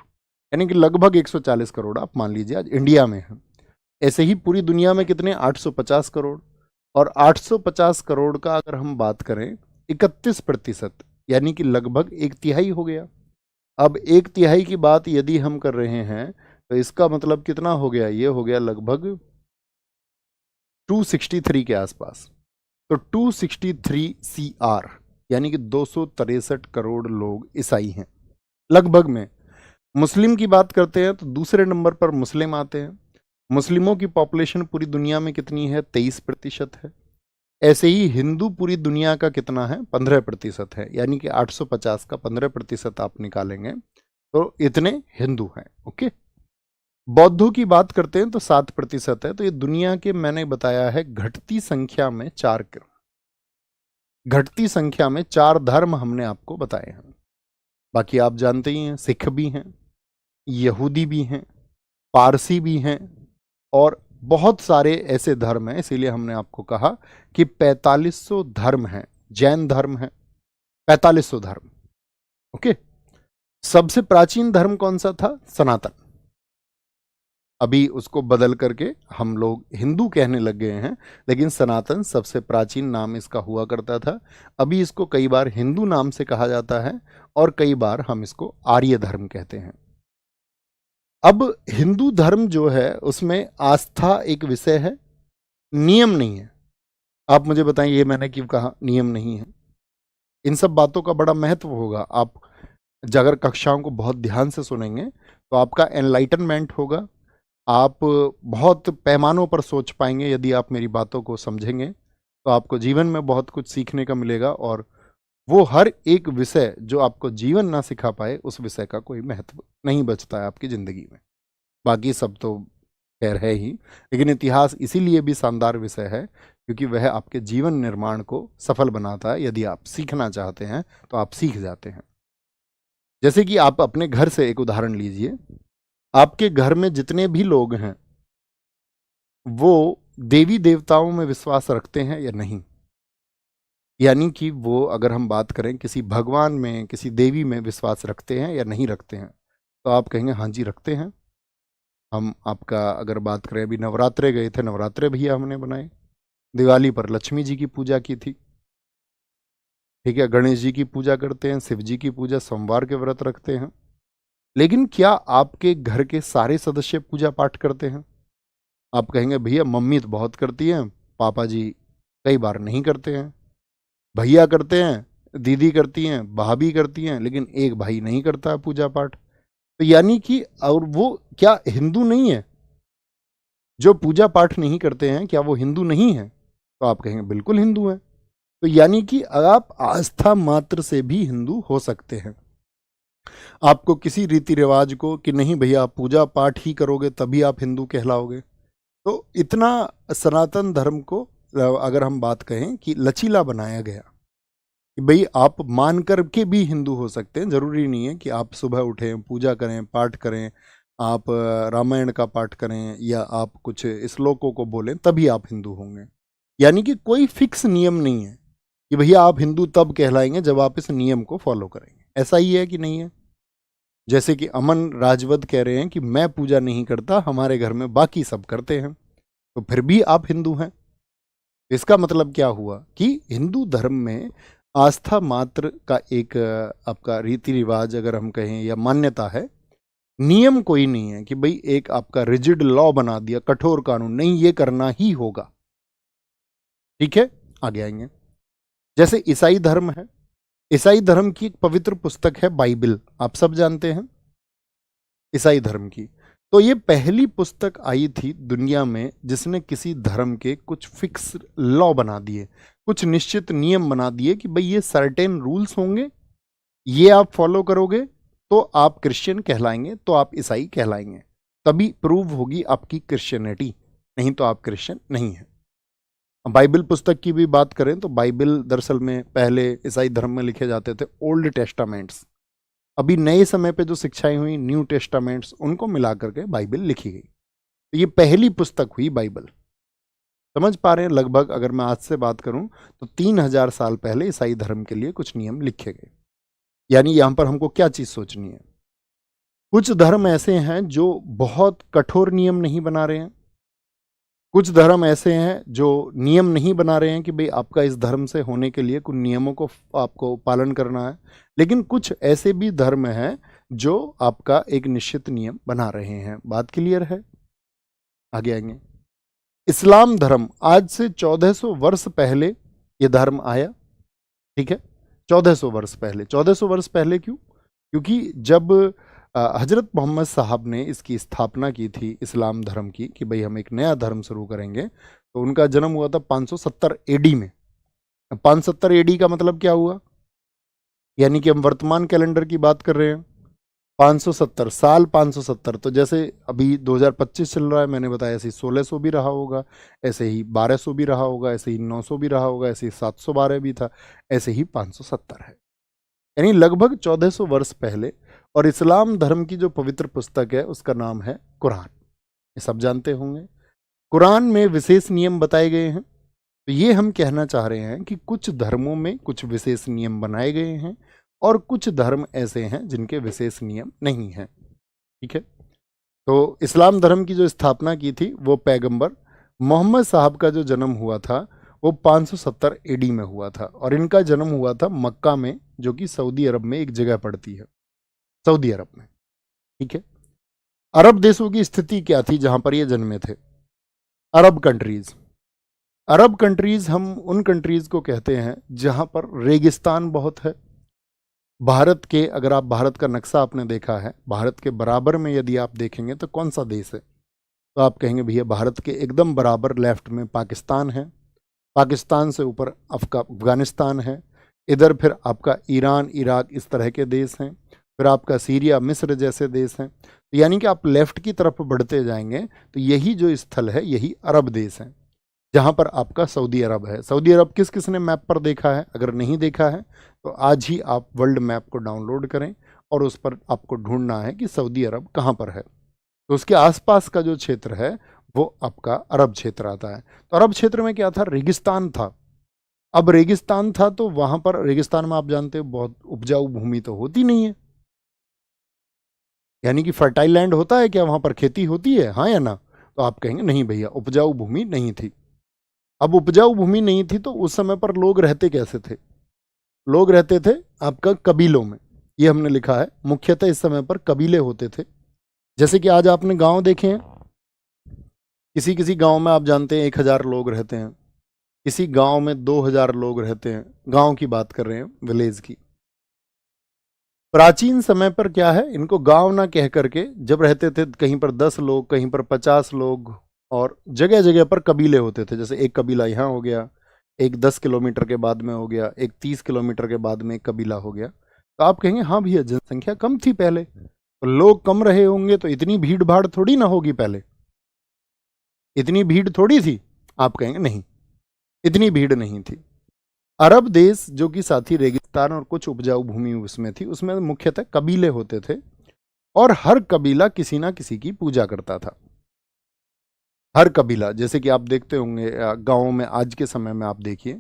यानी कि लगभग 140 करोड़ आप मान लीजिए आज इंडिया में है। ऐसे ही पूरी दुनिया में कितने? 850 करोड़। और 850 करोड़ का अगर हम बात करें 31%, यानी कि लगभग 1/3 हो गया। अब 1/3 की बात यदि हम कर रहे हैं तो इसका मतलब कितना हो गया? ये हो गया लगभग 263 के आसपास। तो 263 CR, यानी कि 263 करोड़ लोग ईसाई हैं लगभग में। मुस्लिम की बात करते हैं तो दूसरे नंबर पर मुस्लिम आते हैं। मुस्लिमों की पॉपुलेशन पूरी दुनिया में कितनी है? 23% है। ऐसे ही हिंदू पूरी दुनिया का कितना है? 15% है। यानी कि 850 का 15% आप निकालेंगे तो इतने हिंदू हैं। ओके, बौद्धों की बात करते हैं तो 7% है। तो ये दुनिया के, मैंने बताया है, घटती संख्या में घटती संख्या में 4 धर्म हमने आपको बताए हैं। बाकी आप जानते ही हैं, सिख भी हैं, यहूदी भी हैं, पारसी भी हैं, और बहुत सारे ऐसे धर्म हैं। इसीलिए हमने आपको कहा कि 4500 धर्म हैं। जैन धर्म है 4500 धर्म। ओके। सबसे प्राचीन धर्म कौन सा था? सनातन। अभी उसको बदल करके हम लोग हिंदू कहने लग गए हैं, लेकिन सनातन सबसे प्राचीन नाम इसका हुआ करता था। अभी इसको कई बार हिंदू नाम से कहा जाता है और कई बार हम इसको आर्य धर्म कहते हैं। अब हिंदू धर्म जो है उसमें आस्था एक विषय है, नियम नहीं है। आप मुझे बताएं, ये मैंने क्यों कहा नियम नहीं है? इन सब बातों का बड़ा महत्व होगा। आप अगर कक्षाओं को बहुत ध्यान से सुनेंगे तो आपका एनलाइटनमेंट होगा। आप बहुत पैमानों पर सोच पाएंगे। यदि आप मेरी बातों को समझेंगे तो आपको जीवन में बहुत कुछ सीखने का मिलेगा, और वो हर एक विषय जो आपको जीवन ना सिखा पाए उस विषय का कोई महत्व नहीं बचता है आपकी ज़िंदगी में। बाकी सब तो खैर है ही, लेकिन इतिहास इसीलिए भी शानदार विषय है क्योंकि वह आपके जीवन निर्माण को सफल बनाता है। यदि आप सीखना चाहते हैं तो आप सीख जाते हैं। जैसे कि आप अपने घर से एक उदाहरण लीजिए। आपके घर में जितने भी लोग हैं वो देवी देवताओं में विश्वास रखते हैं या नहीं? यानी कि वो, अगर हम बात करें किसी भगवान में, किसी देवी में विश्वास रखते हैं या नहीं रखते हैं, तो आप कहेंगे हाँ जी रखते हैं। हम आपका अगर बात करें, अभी नवरात्रे गए थे, नवरात्रे भैया हमने बनाए। दिवाली पर लक्ष्मी जी की पूजा की थी, ठीक है। गणेश जी की पूजा करते हैं, शिव जी की पूजा, सोमवार के व्रत रखते हैं। लेकिन क्या आपके घर के सारे सदस्य पूजा पाठ करते हैं? आप कहेंगे भैया मम्मी तो बहुत करती हैं, पापा जी कई बार नहीं करते हैं, भैया करते हैं, दीदी करती हैं, भाभी करती हैं, लेकिन एक भाई नहीं करता है पूजा पाठ। तो यानी कि, और वो क्या हिंदू नहीं है? जो पूजा पाठ नहीं करते हैं क्या वो हिंदू नहीं है? तो आप कहेंगे बिल्कुल हिंदू हैं। तो यानी कि आप आस्था मात्र से भी हिंदू हो सकते हैं। आपको किसी रीति रिवाज को कि नहीं भैया आप पूजा पाठ ही करोगे तभी आप हिंदू कहलाओगे, तो इतना सनातन धर्म को अगर हम बात कहें कि लचीला बनाया गया कि भाई आप मान कर के भी हिंदू हो सकते हैं। जरूरी नहीं है कि आप सुबह उठें, पूजा करें, पाठ करें, आप रामायण का पाठ करें या आप कुछ श्लोकों को बोलें तभी आप हिंदू होंगे। यानी कि कोई फिक्स नियम नहीं है कि भैया आप हिंदू तब कहलाएंगे जब आप इस नियम को फॉलो करेंगे। ऐसा ही है कि नहीं है? जैसे कि अमन राजवत कह रहे हैं कि मैं पूजा नहीं करता, हमारे घर में बाकी सब करते हैं, तो फिर भी आप हिंदू हैं। इसका मतलब क्या हुआ कि हिंदू धर्म में आस्था मात्र का एक आपका रीति रिवाज अगर हम कहें या मान्यता है, नियम कोई नहीं है कि भाई एक आपका रिजिड लॉ बना दिया, कठोर कानून, नहीं ये करना ही होगा। ठीक है, आगे आएंगे। जैसे ईसाई धर्म है, ईसाई धर्म की एक पवित्र पुस्तक है बाइबल, आप सब जानते हैं ईसाई धर्म की। तो ये पहली पुस्तक आई थी दुनिया में जिसने किसी धर्म के कुछ फिक्स लॉ बना दिए, कुछ निश्चित नियम बना दिए कि भाई ये सर्टेन रूल्स होंगे, ये आप फॉलो करोगे तो आप क्रिश्चियन कहलाएंगे, तो आप ईसाई कहलाएंगे, तभी प्रूव होगी आपकी क्रिश्चियनिटी, नहीं तो आप क्रिश्चियन नहीं है। बाइबल पुस्तक की भी बात करें तो बाइबल दरअसल में पहले ईसाई धर्म में लिखे जाते थे ओल्ड टेस्टामेंट्स। अभी नए समय पे जो शिक्षाएं हुई न्यू टेस्टामेंट्स, उनको मिला करके बाइबल लिखी गई। तो ये पहली पुस्तक हुई बाइबल। समझ पा रहे हैं? लगभग अगर मैं आज से बात करूं तो 3000 साल पहले ईसाई धर्म के लिए कुछ नियम लिखे गए। यानी यहां पर हमको क्या चीज सोचनी है, कुछ धर्म ऐसे हैं जो बहुत कठोर नियम नहीं बना रहे हैं, कुछ धर्म ऐसे हैं जो नियम नहीं बना रहे हैं कि भाई आपका इस धर्म से होने के लिए कुछ नियमों को आपको पालन करना है, लेकिन कुछ ऐसे भी धर्म हैं जो आपका एक निश्चित नियम बना रहे हैं। बात क्लियर है? आगे आएंगे। इस्लाम धर्म, आज से 1400 वर्ष पहले ये धर्म आया, ठीक है। 1400 वर्ष पहले, 1400 वर्ष पहले क्यों? क्योंकि जब हजरत मोहम्मद साहब ने इसकी स्थापना की थी इस्लाम धर्म की कि भाई हम एक नया धर्म शुरू करेंगे, तो उनका जन्म हुआ था 570 एडी में। 570 एडी का मतलब क्या हुआ? यानी कि हम वर्तमान कैलेंडर की बात कर रहे हैं, 570 साल, 570, तो जैसे अभी 2025 चल रहा है, मैंने बताया ऐसे ही 1600 भी रहा होगा, ऐसे ही 1200 भी रहा होगा, ऐसे ही 900 भी रहा होगा, ऐसे ही 712 भी था, ऐसे ही 570 है, यानी लगभग 1400 वर्ष पहले। और इस्लाम धर्म की जो पवित्र पुस्तक है उसका नाम है कुरान, ये सब जानते होंगे। कुरान में विशेष नियम बताए गए हैं। तो ये हम कहना चाह रहे हैं कि कुछ धर्मों में कुछ विशेष नियम बनाए गए हैं और कुछ धर्म ऐसे हैं जिनके विशेष नियम नहीं हैं। ठीक है, तो इस्लाम धर्म की जो स्थापना की थी वो पैगंबर मोहम्मद साहब का जो जन्म हुआ था वो 570 एडी में हुआ था, और इनका जन्म हुआ था मक्का में, जो कि सऊदी अरब में एक जगह पड़ती है, सऊदी अरब में। ठीक है, अरब देशों की स्थिति क्या थी जहां पर ये जन्मे थे? अरब कंट्रीज। अरब कंट्रीज हम उन कंट्रीज को कहते हैं जहां पर रेगिस्तान बहुत है। भारत के, अगर आप भारत का नक्शा आपने देखा है, भारत के बराबर में यदि आप देखेंगे तो कौन सा देश है, तो आप कहेंगे भैया भारत के एकदम बराबर लेफ्ट में पाकिस्तान है, पाकिस्तान से ऊपर अफगानिस्तान है, इधर फिर आपका ईरान, इराक, इस तरह के देश हैं, फिर आपका सीरिया, मिस्र जैसे देश हैं। तो यानी कि आप लेफ्ट की तरफ बढ़ते जाएंगे तो यही जो स्थल है यही अरब देश है, जहां पर आपका सऊदी अरब है। सऊदी अरब किस किस ने मैप पर देखा है? अगर नहीं देखा है तो आज ही आप वर्ल्ड मैप को डाउनलोड करें और उस पर आपको ढूंढना है कि सऊदी अरब कहाँ पर है। तो उसके आसपास का जो क्षेत्र है वो आपका अरब क्षेत्र आता है। तो अरब क्षेत्र में क्या था? रेगिस्तान था। अब रेगिस्तान था तो वहां पर, रेगिस्तान में आप जानते हो बहुत उपजाऊ भूमि तो होती नहीं है, यानी कि फर्टाइल लैंड होता है क्या वहां पर? खेती होती है, हाँ या ना? तो आप कहेंगे नहीं भैया, उपजाऊ भूमि नहीं थी। अब उपजाऊ भूमि नहीं थी तो उस समय पर लोग रहते कैसे थे? लोग रहते थे आपका कबीलों में। ये हमने लिखा है, मुख्यतः इस समय पर कबीले होते थे। जैसे कि आज आपने गांव देखे हैं, किसी किसी गांव में आप जानते हैं 1000 लोग रहते हैं, किसी गांव में 2000 लोग रहते हैं। गांव की बात कर रहे हैं, विलेज की। प्राचीन समय पर क्या है, इनको गांव ना कह करके जब रहते थे कहीं पर 10 लोग, कहीं पर 50 लोग, और जगह जगह पर कबीले होते थे। जैसे एक कबीला यहाँ हो गया, एक 10 किलोमीटर के बाद में हो गया, एक 30 किलोमीटर के बाद में एक कबीला हो गया। तो आप कहेंगे हाँ भैया जनसंख्या कम थी पहले, तो लोग कम रहे होंगे तो इतनी भीड़ भाड़ थोड़ी ना होगी पहले, इतनी भीड़ थोड़ी थी। आप कहेंगे नहीं, इतनी भीड़ नहीं थी। अरब देश जो कि साथी रेगिस्तान और कुछ उपजाऊ भूमि उसमें थी, उसमें मुख्यतः कबीले होते थे और हर कबीला किसी ना किसी की पूजा करता था। हर कबीला, जैसे कि आप देखते होंगे गाँव में, आज के समय में आप देखिए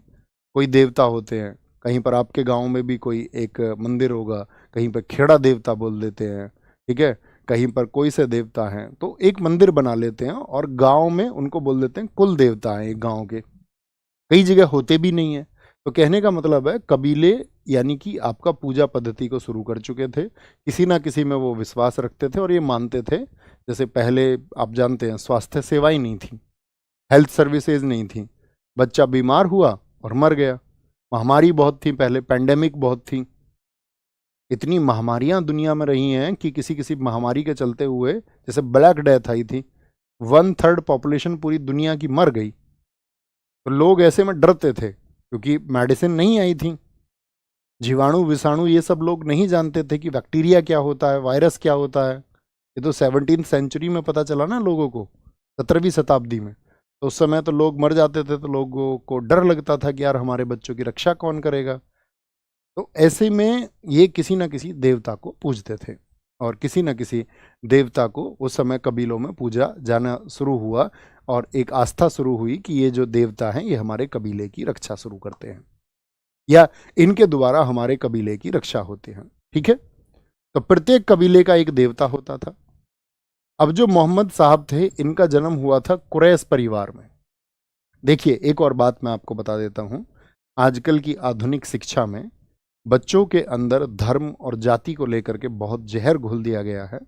कोई देवता होते हैं, कहीं पर आपके गांव में भी कोई एक मंदिर होगा, कहीं पर खेड़ा देवता बोल देते हैं, ठीक है, कहीं पर कोई से देवता हैं तो एक मंदिर बना लेते हैं और गांव में उनको बोल देते हैं कुल देवता हैं एक गांव के। कई जगह होते भी नहीं है। तो कहने का मतलब है कबीले यानी कि आपका पूजा पद्धति को शुरू कर चुके थे, किसी ना किसी में वो विश्वास रखते थे और ये मानते थे। जैसे पहले आप जानते हैं स्वास्थ्य सेवाएं नहीं थी, हेल्थ सर्विसेज नहीं थी, बच्चा बीमार हुआ और मर गया। महामारी बहुत थी पहले, पेंडेमिक बहुत थी, इतनी महामारियां दुनिया में रही हैं कि किसी किसी महामारी के चलते हुए, जैसे ब्लैक डेथ आई थी, 1/3 पॉपुलेशन पूरी दुनिया की मर गई। तो लोग ऐसे में डरते थे क्योंकि मेडिसिन नहीं आई थी, जीवाणु विषाणु ये सब लोग नहीं जानते थे कि बैक्टीरिया क्या होता है, वायरस क्या होता है। ये तो 17वीं सेंचुरी में पता चला ना लोगों को, 17वीं शताब्दी में। तो उस समय तो लोग मर जाते थे तो लोगों को डर लगता था कि यार हमारे बच्चों की रक्षा कौन करेगा। तो ऐसे में ये किसी न किसी देवता को पूजते थे और किसी न किसी देवता को उस समय कबीलों में पूजा जाना शुरू हुआ और एक आस्था शुरू हुई कि ये जो देवता हैं ये हमारे कबीले की रक्षा शुरू करते हैं या इनके द्वारा हमारे कबीले की रक्षा होती है। ठीक है, तो प्रत्येक कबीले का एक देवता होता था। अब जो मोहम्मद साहब थे इनका जन्म हुआ था कुरैश परिवार में। देखिए एक और बात मैं आपको बता देता हूं, आजकल की आधुनिक शिक्षा में बच्चों के अंदर धर्म और जाति को लेकर के बहुत जहर घोल दिया गया है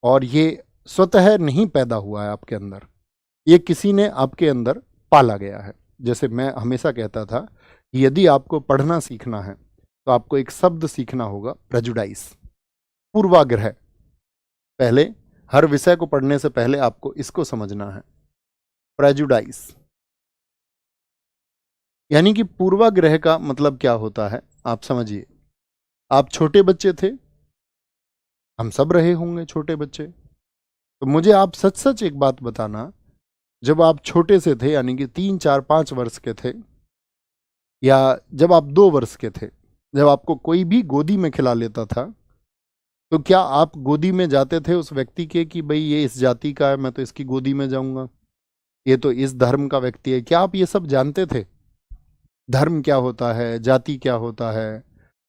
और ये स्वतः नहीं पैदा हुआ है आपके अंदर, ये किसी ने आपके अंदर पाला गया है। जैसे मैं हमेशा कहता था कि यदि आपको पढ़ना सीखना है तो आपको एक शब्द सीखना होगा, प्रेजुडाइस, पूर्वाग्रह। पहले हर विषय को पढ़ने से पहले आपको इसको समझना है, प्रेजुडाइस यानी कि पूर्वाग्रह का मतलब क्या होता है आप समझिए। आप छोटे बच्चे थे, हम सब रहे होंगे छोटे बच्चे, तो मुझे आप सच सच एक बात बताना, जब आप छोटे से थे यानी कि 3, 4, 5 वर्ष के थे या जब आप 2 वर्ष के थे, जब आपको कोई भी गोदी में खिला लेता था तो क्या आप गोदी में जाते थे उस व्यक्ति के कि भाई ये इस जाति का है मैं तो इसकी गोदी में जाऊंगा, ये तो इस धर्म का व्यक्ति है? क्या आप ये सब जानते थे? धर्म क्या होता है, जाति क्या होता है,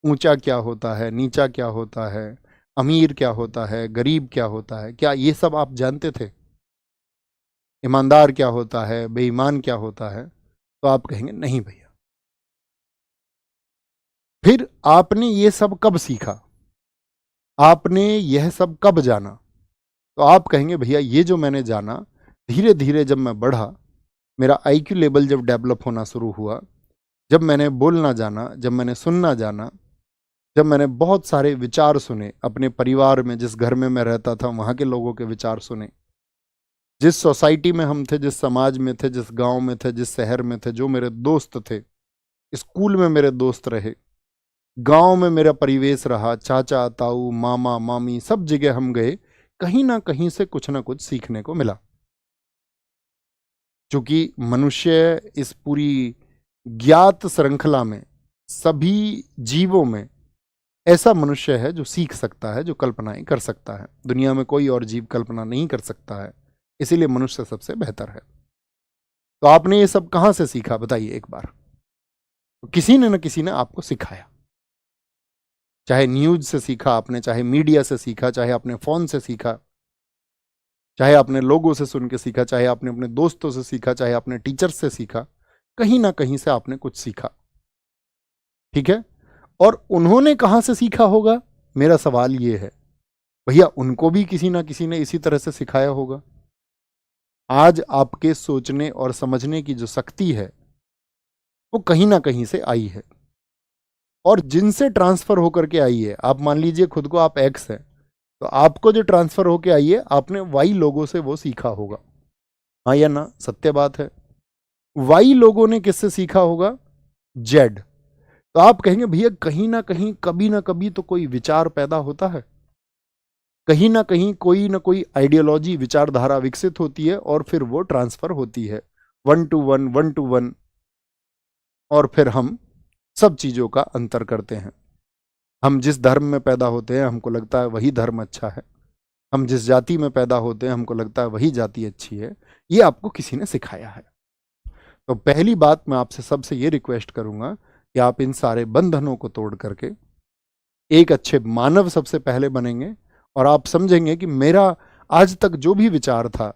ऊंचा क्या होता है, नीचा क्या होता है, अमीर क्या होता है, गरीब क्या होता है, क्या ये सब आप जानते थे? ईमानदार क्या होता है, बेईमान क्या होता है? तो आप कहेंगे नहीं भैया। फिर आपने ये सब कब सीखा, आपने यह सब कब जाना? तो आप कहेंगे भैया ये जो मैंने जाना, धीरे धीरे जब मैं बढ़ा, मेरा आईक्यू लेवल जब डेवलप होना शुरू हुआ, जब मैंने बोलना जाना, जब मैंने सुनना जाना, जब मैंने बहुत सारे विचार सुने, अपने परिवार में जिस घर में मैं रहता था वहाँ के लोगों के विचार सुने, जिस सोसाइटी में हम थे, जिस समाज में थे, जिस गांव में थे, जिस शहर में थे, जो मेरे दोस्त थे, स्कूल में मेरे दोस्त रहे, गांव में मेरा परिवेश रहा, चाचा ताऊ मामा मामी सब जगह हम गए, कहीं ना कहीं से कुछ ना कुछ सीखने को मिला। क्योंकि मनुष्य इस पूरी ज्ञात श्रृंखला में, सभी जीवों में ऐसा मनुष्य है जो सीख सकता है, जो कल्पनाएं कर सकता है। दुनिया में कोई और जीव कल्पना नहीं कर सकता है, इसीलिए मनुष्य सबसे बेहतर है। तो आपने ये सब कहां से सीखा बताइए एक बार? तो किसी ने न किसी ने आपको सिखाया, चाहे न्यूज से सीखा आपने, चाहे मीडिया से सीखा, चाहे अपने फोन से सीखा, चाहे आपने लोगों से सुन के सीखा, चाहे आपने अपने दोस्तों से सीखा, चाहे आपने टीचर से सीखा, कहीं ना कहीं से आपने कुछ सीखा। ठीक है, और उन्होंने कहां से सीखा होगा, मेरा सवाल ये है, भैया उनको भी किसी ना किसी ने इसी तरह से सिखाया होगा। आज आपके सोचने और समझने की जो शक्ति है वो कहीं ना कहीं से आई है, और जिनसे ट्रांसफर होकर के आई है, आप मान लीजिए खुद को आप एक्स है, तो आपको जो ट्रांसफर होकर आई है, आपने वाई लोगों से वो सीखा होगा। हाँ या ना, सत्य बात है। वाई लोगों ने किससे सीखा होगा, जेड। तो आप कहेंगे भैया कहीं ना कहीं कभी ना कभी तो कोई विचार पैदा होता है, कहीं ना कोई आइडियोलॉजी, विचारधारा विकसित होती है, और फिर वो ट्रांसफर होती है 1 to 1 और फिर हम सब चीजों का अंतर करते हैं। हम जिस धर्म में पैदा होते हैं हमको लगता है वही धर्म अच्छा है, हम जिस जाति में पैदा होते हैं हमको लगता है वही जाति अच्छी है। ये आपको किसी ने सिखाया है। तो पहली बात मैं आपसे सबसे ये रिक्वेस्ट करूंगा कि आप इन सारे बंधनों को तोड़ करके एक अच्छे मानव सबसे पहले बनेंगे, और आप समझेंगे कि मेरा आज तक जो भी विचार था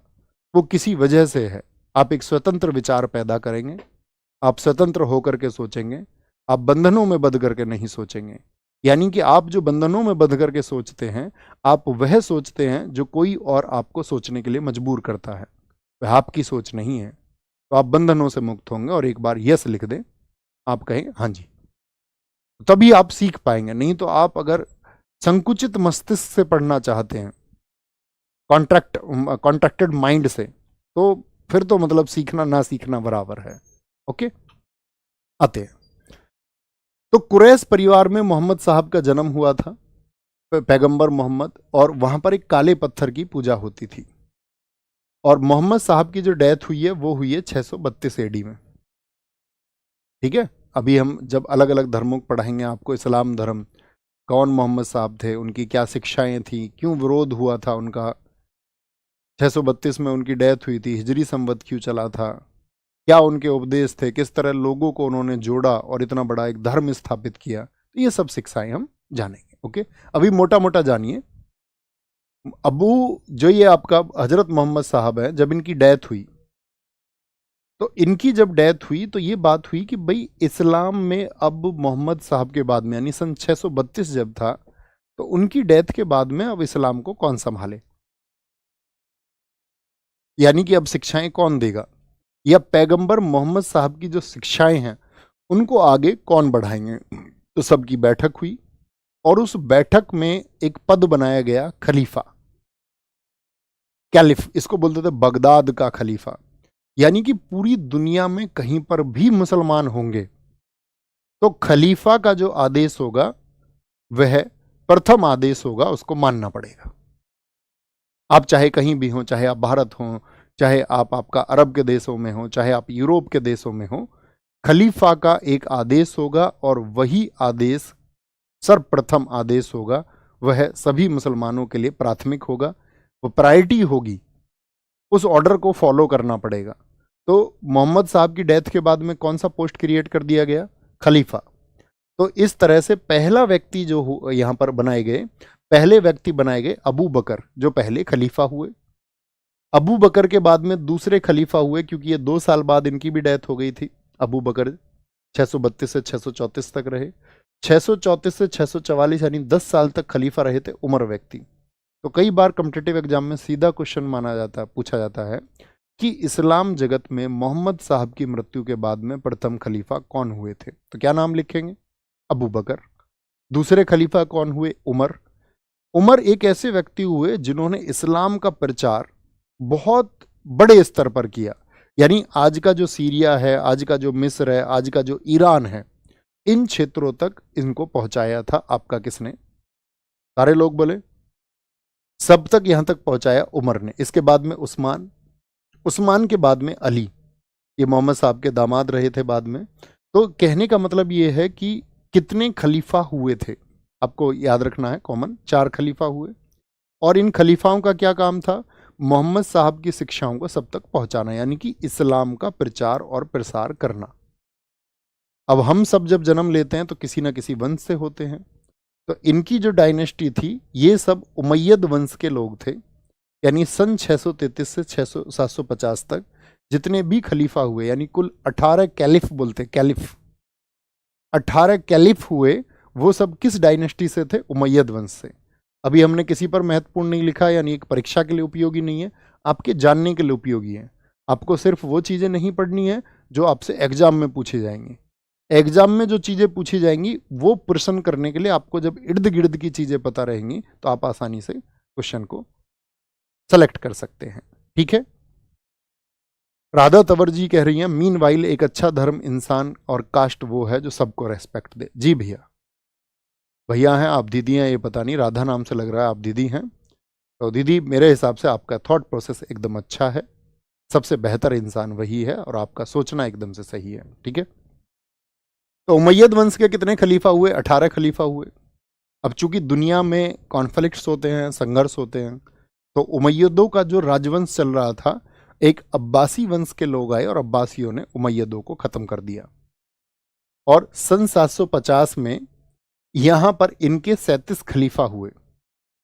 वो किसी वजह से है। आप एक स्वतंत्र विचार पैदा करेंगे, आप स्वतंत्र होकर के सोचेंगे, आप बंधनों में बंध करके नहीं सोचेंगे। यानी कि आप जो बंधनों में बंध करके सोचते हैं, आप वह सोचते हैं जो कोई और आपको सोचने के लिए मजबूर करता है, वह आपकी सोच नहीं है। तो आप बंधनों से मुक्त होंगे, और एक बार यस लिख दें, आप कहेंगे हाँ जी, तभी आप सीख पाएंगे। नहीं तो आप अगर संकुचित मस्तिष्क से पढ़ना चाहते हैं, कॉन्ट्रैक्टेड माइंड से, तो फिर तो मतलब सीखना ना सीखना बराबर है। ओके, आते हैं। तो कुरैश परिवार में मोहम्मद साहब का जन्म हुआ था, पैगंबर मोहम्मद, और वहां पर एक काले पत्थर की पूजा होती थी। और मोहम्मद साहब की जो डेथ हुई है वो हुई है 632 एडी में। ठीक है, अभी हम जब अलग अलग धर्मों को पढ़ाएंगे आपको, इस्लाम धर्म, कौन मोहम्मद साहब थे, उनकी क्या शिक्षाएं थी, क्यों विरोध हुआ था उनका, 632 में उनकी डेथ हुई थी, हिजरी संवत क्यों चला था, क्या उनके उपदेश थे, किस तरह लोगों को उन्होंने जोड़ा और इतना बड़ा एक धर्म स्थापित किया, तो ये सब शिक्षाएं हम जानेंगे। ओके, अभी मोटा मोटा जानिए। अबू जो ये आपका हजरत मोहम्मद साहब है, जब इनकी डेथ हुई, तो इनकी जब डेथ हुई तो ये बात हुई कि भाई इस्लाम में अब मोहम्मद साहब के बाद में, यानी सन 632 जब था, तो उनकी डेथ के बाद में अब इस्लाम को कौन संभाले, यानी कि अब शिक्षाएं कौन देगा, या पैगंबर मोहम्मद साहब की जो शिक्षाएं हैं उनको आगे कौन बढ़ाएंगे। तो सबकी बैठक हुई, और उस बैठक में एक पद बनाया गया, खलीफा, कैलिफ, इसको बोलते थे बगदाद का खलीफा। यानी कि पूरी दुनिया में कहीं पर भी मुसलमान होंगे तो खलीफा का जो आदेश होगा वह प्रथम आदेश होगा, उसको मानना पड़ेगा। आप चाहे कहीं भी हो, चाहे आप भारत हो, चाहे आप आपका अरब के देशों में हो, चाहे आप यूरोप के देशों में हो, खलीफा का एक आदेश होगा, और वही आदेश सर्वप्रथम आदेश होगा, वह सभी मुसलमानों के लिए प्राथमिक होगा, वो प्रायोरिटी होगी, उस ऑर्डर को फॉलो करना पड़ेगा। तो मोहम्मद साहब की डेथ के बाद में कौन सा पोस्ट क्रिएट कर दिया गया, खलीफा। तो इस तरह से पहला व्यक्ति जो यहाँ पर बनाए गए, पहले व्यक्ति बनाए गए अबू बकर, जो पहले खलीफा हुए। अबू बकर के बाद में दूसरे खलीफा हुए, क्योंकि ये 2 साल बाद इनकी भी डेथ हो गई थी। अबू बकर 632 से 634 तक रहे। 634 से 644 यानी 10 साल तक खलीफा रहे थे उमर व्यक्ति। तो कई बार कॉम्पिटिटिव एग्जाम में सीधा क्वेश्चन माना जाता है, पूछा जाता है कि इस्लाम जगत में मोहम्मद साहब की मृत्यु के बाद में प्रथम खलीफा कौन हुए थे, तो क्या नाम लिखेंगे? अबू बकर। दूसरे खलीफा कौन हुए? उमर। उमर एक ऐसे व्यक्ति हुए जिन्होंने इस्लाम का प्रचार बहुत बड़े स्तर पर किया। यानी आज का जो सीरिया है, आज का जो मिस्र है, आज का जो ईरान है, इन क्षेत्रों तक इनको पहुंचाया था आपका किसने? सारे लोग बोले, सब तक यहां तक पहुंचाया उमर ने। इसके बाद में उस्मान, उस्मान के बाद में अली, ये मोहम्मद साहब के दामाद रहे थे बाद में। तो कहने का मतलब ये है कि कितने खलीफा हुए थे, आपको याद रखना है, कॉमन 4 खलीफा हुए। और इन खलीफाओं का क्या काम था? मोहम्मद साहब की शिक्षाओं को सब तक पहुंचाना, यानी कि इस्लाम का प्रचार और प्रसार करना। अब हम सब जब जन्म लेते हैं तो किसी ना किसी वंश से होते हैं। तो इनकी जो डायनेस्टी थी, ये सब उमैयद वंश के लोग थे। यानी सन 633 से 750 तक जितने भी खलीफा हुए, यानी कुल 18 कैलिफ बोलते, कैलिफ 18 कैलिफ हुए, वो सब किस डायनेस्टी से थे? उमैयद वंश से। अभी हमने किसी पर महत्वपूर्ण नहीं लिखा, यानी एक परीक्षा के लिए उपयोगी नहीं है, आपके जानने के लिए उपयोगी है। आपको सिर्फ वो चीज़ें नहीं पढ़नी है जो आपसे एग्जाम में पूछी जाएंगी। एग्जाम में जो चीज़ें पूछी जाएंगी वो प्रश्न करने के लिए आपको जब इर्द गिर्द की चीज़ें पता रहेंगी तो आप आसानी से क्वेश्चन को सेलेक्ट कर सकते हैं। ठीक है। राधा तंवर जी कह रही हैं, मीन वाइल एक अच्छा धर्म, इंसान और कास्ट वो है जो सबको रेस्पेक्ट दे। जी भैया, भैया हैं आप, दीदी हैं, ये पता नहीं, राधा नाम से लग रहा है आप दीदी हैं। तो दीदी, मेरे हिसाब से आपका थॉट प्रोसेस एकदम अच्छा है, सबसे बेहतर इंसान वही है और आपका सोचना एकदम से सही है। ठीक है। तो उमैयद वंश के कितने खलीफा हुए? 18 खलीफा हुए। अब चूंकि दुनिया में कॉन्फ्लिक्ट्स होते हैं, संघर्ष होते हैं, तो उमैयदों का जो राजवंश चल रहा था, एक अब्बासी वंश के लोग आए और अब्बासियों ने उमैयदों को खत्म कर दिया। और सन 750 में यहां पर इनके 37 खलीफा हुए।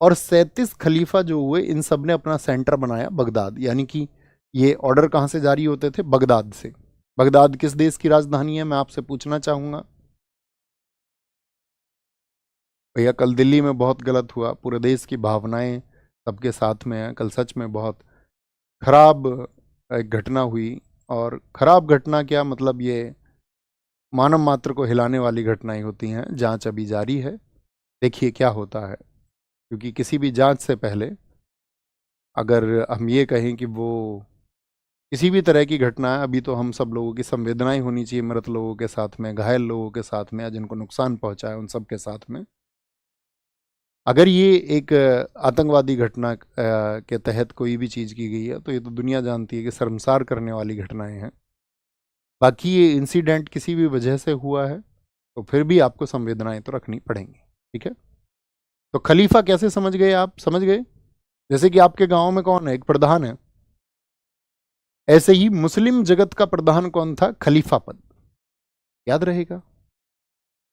और 37 खलीफा जो हुए, इन सब ने अपना सेंटर बनाया बगदाद। यानी कि ये ऑर्डर कहां से जारी होते थे? बगदाद से। बगदाद किस देश की राजधानी है, मैं आपसे पूछना चाहूंगा। भैया कल दिल्ली में बहुत गलत हुआ, पूरे देश की भावनाएं सबके साथ में है। कल सच में बहुत खराब एक घटना हुई। और खराब घटना क्या मतलब, ये मानव मात्र को हिलाने वाली घटनाएं होती हैं। जांच अभी जारी है, देखिए क्या होता है। क्योंकि किसी भी जांच से पहले अगर हम ये कहें कि वो किसी भी तरह की घटना है, अभी तो हम सब लोगों की संवेदनाएं होनी चाहिए मृत लोगों के साथ में, घायल लोगों के साथ में, या जिनको नुकसान पहुंचा है उन सब के साथ में। अगर ये एक आतंकवादी घटना के तहत कोई भी चीज़ की गई है तो ये तो दुनिया जानती है कि शर्मसार करने वाली घटनाएं हैं। बाकी ये इंसिडेंट किसी भी वजह से हुआ है तो फिर भी आपको संवेदनाएं तो रखनी पड़ेंगी। ठीक है। तो खलीफा कैसे समझ गए आप? समझ गए? जैसे कि आपके गांव में कौन है? एक प्रधान है। ऐसे ही मुस्लिम जगत का प्रधान कौन था? खलीफा पद। याद रहेगा।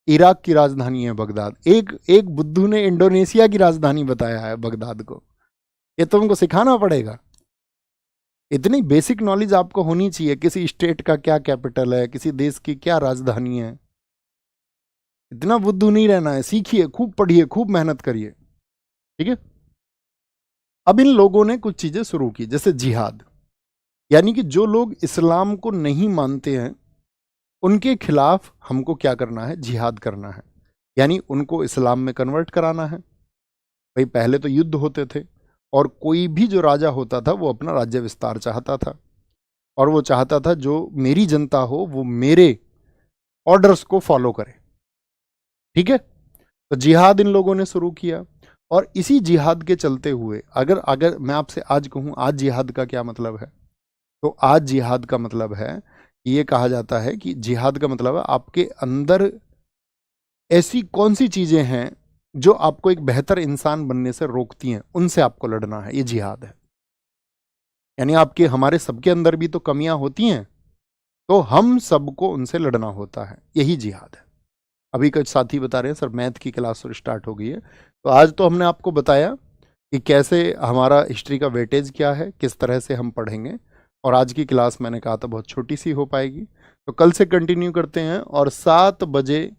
इराक की राजधानी है बगदाद। एक एक बुद्धू ने इंडोनेशिया की राजधानी बताया है बगदाद को। ये तुमको सिखाना पड़ेगा। इतनी बेसिक नॉलेज आपको होनी चाहिए, किसी स्टेट का क्या कैपिटल है, किसी देश की क्या राजधानी है। इतना बुद्धू नहीं रहना है, सीखिए, खूब पढ़िए, खूब मेहनत करिए। ठीक है। अब इन लोगों ने कुछ चीजें शुरू की, जैसे जिहाद। यानी कि जो लोग इस्लाम को नहीं मानते हैं उनके खिलाफ हमको क्या करना है? जिहाद करना है। यानी उनको इस्लाम में कन्वर्ट कराना है। भाई पहले तो युद्ध होते थे और कोई भी जो राजा होता था वो अपना राज्य विस्तार चाहता था, और वो चाहता था जो मेरी जनता हो वो मेरे ऑर्डर्स को फॉलो करे। ठीक है। तो जिहाद इन लोगों ने शुरू किया। और इसी जिहाद के चलते हुए अगर अगर मैं आपसे आज कहूं आज जिहाद का क्या मतलब है, तो आज जिहाद का मतलब है, ये कहा जाता है कि जिहाद का मतलब है आपके अंदर ऐसी कौन सी चीजें हैं जो आपको एक बेहतर इंसान बनने से रोकती हैं, उनसे आपको लड़ना है। ये जिहाद है। यानी आपके हमारे सबके अंदर भी तो कमियां होती हैं, तो हम सबको उनसे लड़ना होता है। यही जिहाद है। अभी कुछ साथी बता रहे हैं सर मैथ की क्लास स्टार्ट हो गई है। तो आज तो हमने आपको बताया कि कैसे हमारा हिस्ट्री का वेटेज क्या है, किस तरह से हम पढ़ेंगे, और आज की क्लास मैंने कहा था बहुत छोटी सी हो पाएगी, तो कल से कंटिन्यू करते हैं। और 7 बजे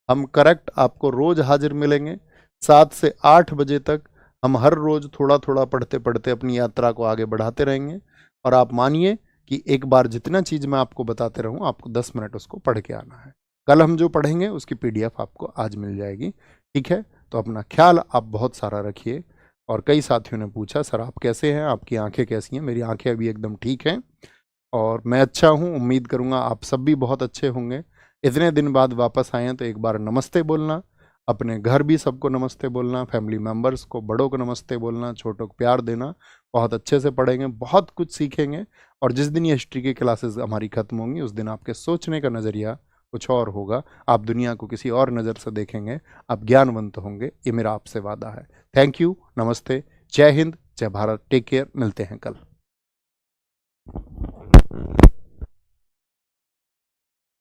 हम करेक्ट आपको रोज़ हाजिर मिलेंगे। 7 से 8 बजे तक हम हर रोज़ थोड़ा थोड़ा पढ़ते पढ़ते अपनी यात्रा को आगे बढ़ाते रहेंगे। और आप मानिए कि एक बार जितना चीज़ मैं आपको बताते रहूँ, आपको 10 मिनट उसको पढ़ के आना है। कल हम जो पढ़ेंगे उसकी PDF आपको आज मिल जाएगी, ठीक है। तो अपना ख्याल आप बहुत सारा रखिए। और कई साथियों ने पूछा सर आप कैसे हैं, आपकी आंखें कैसी हैं। मेरी आंखें अभी एकदम ठीक हैं और मैं अच्छा हूँ। उम्मीद करूँगा आप सब भी बहुत अच्छे होंगे। इतने दिन बाद वापस आए हैं तो एक बार नमस्ते बोलना, अपने घर भी सबको नमस्ते बोलना, फैमिली मेम्बर्स को, बड़ों को नमस्ते बोलना, छोटों को प्यार देना। बहुत अच्छे से पढ़ेंगे, बहुत कुछ सीखेंगे। और जिस दिन ये हिस्ट्री की क्लासेस हमारी ख़त्म होंगी उस दिन आपके सोचने का नज़रिया कुछ और होगा। आप दुनिया को किसी और नज़र से देखेंगे, आप ज्ञानवंत होंगे, ये मेरा आपसे वादा है। थैंक यू, नमस्ते, जय हिंद, जय भारत, टेक केयर, मिलते हैं कल।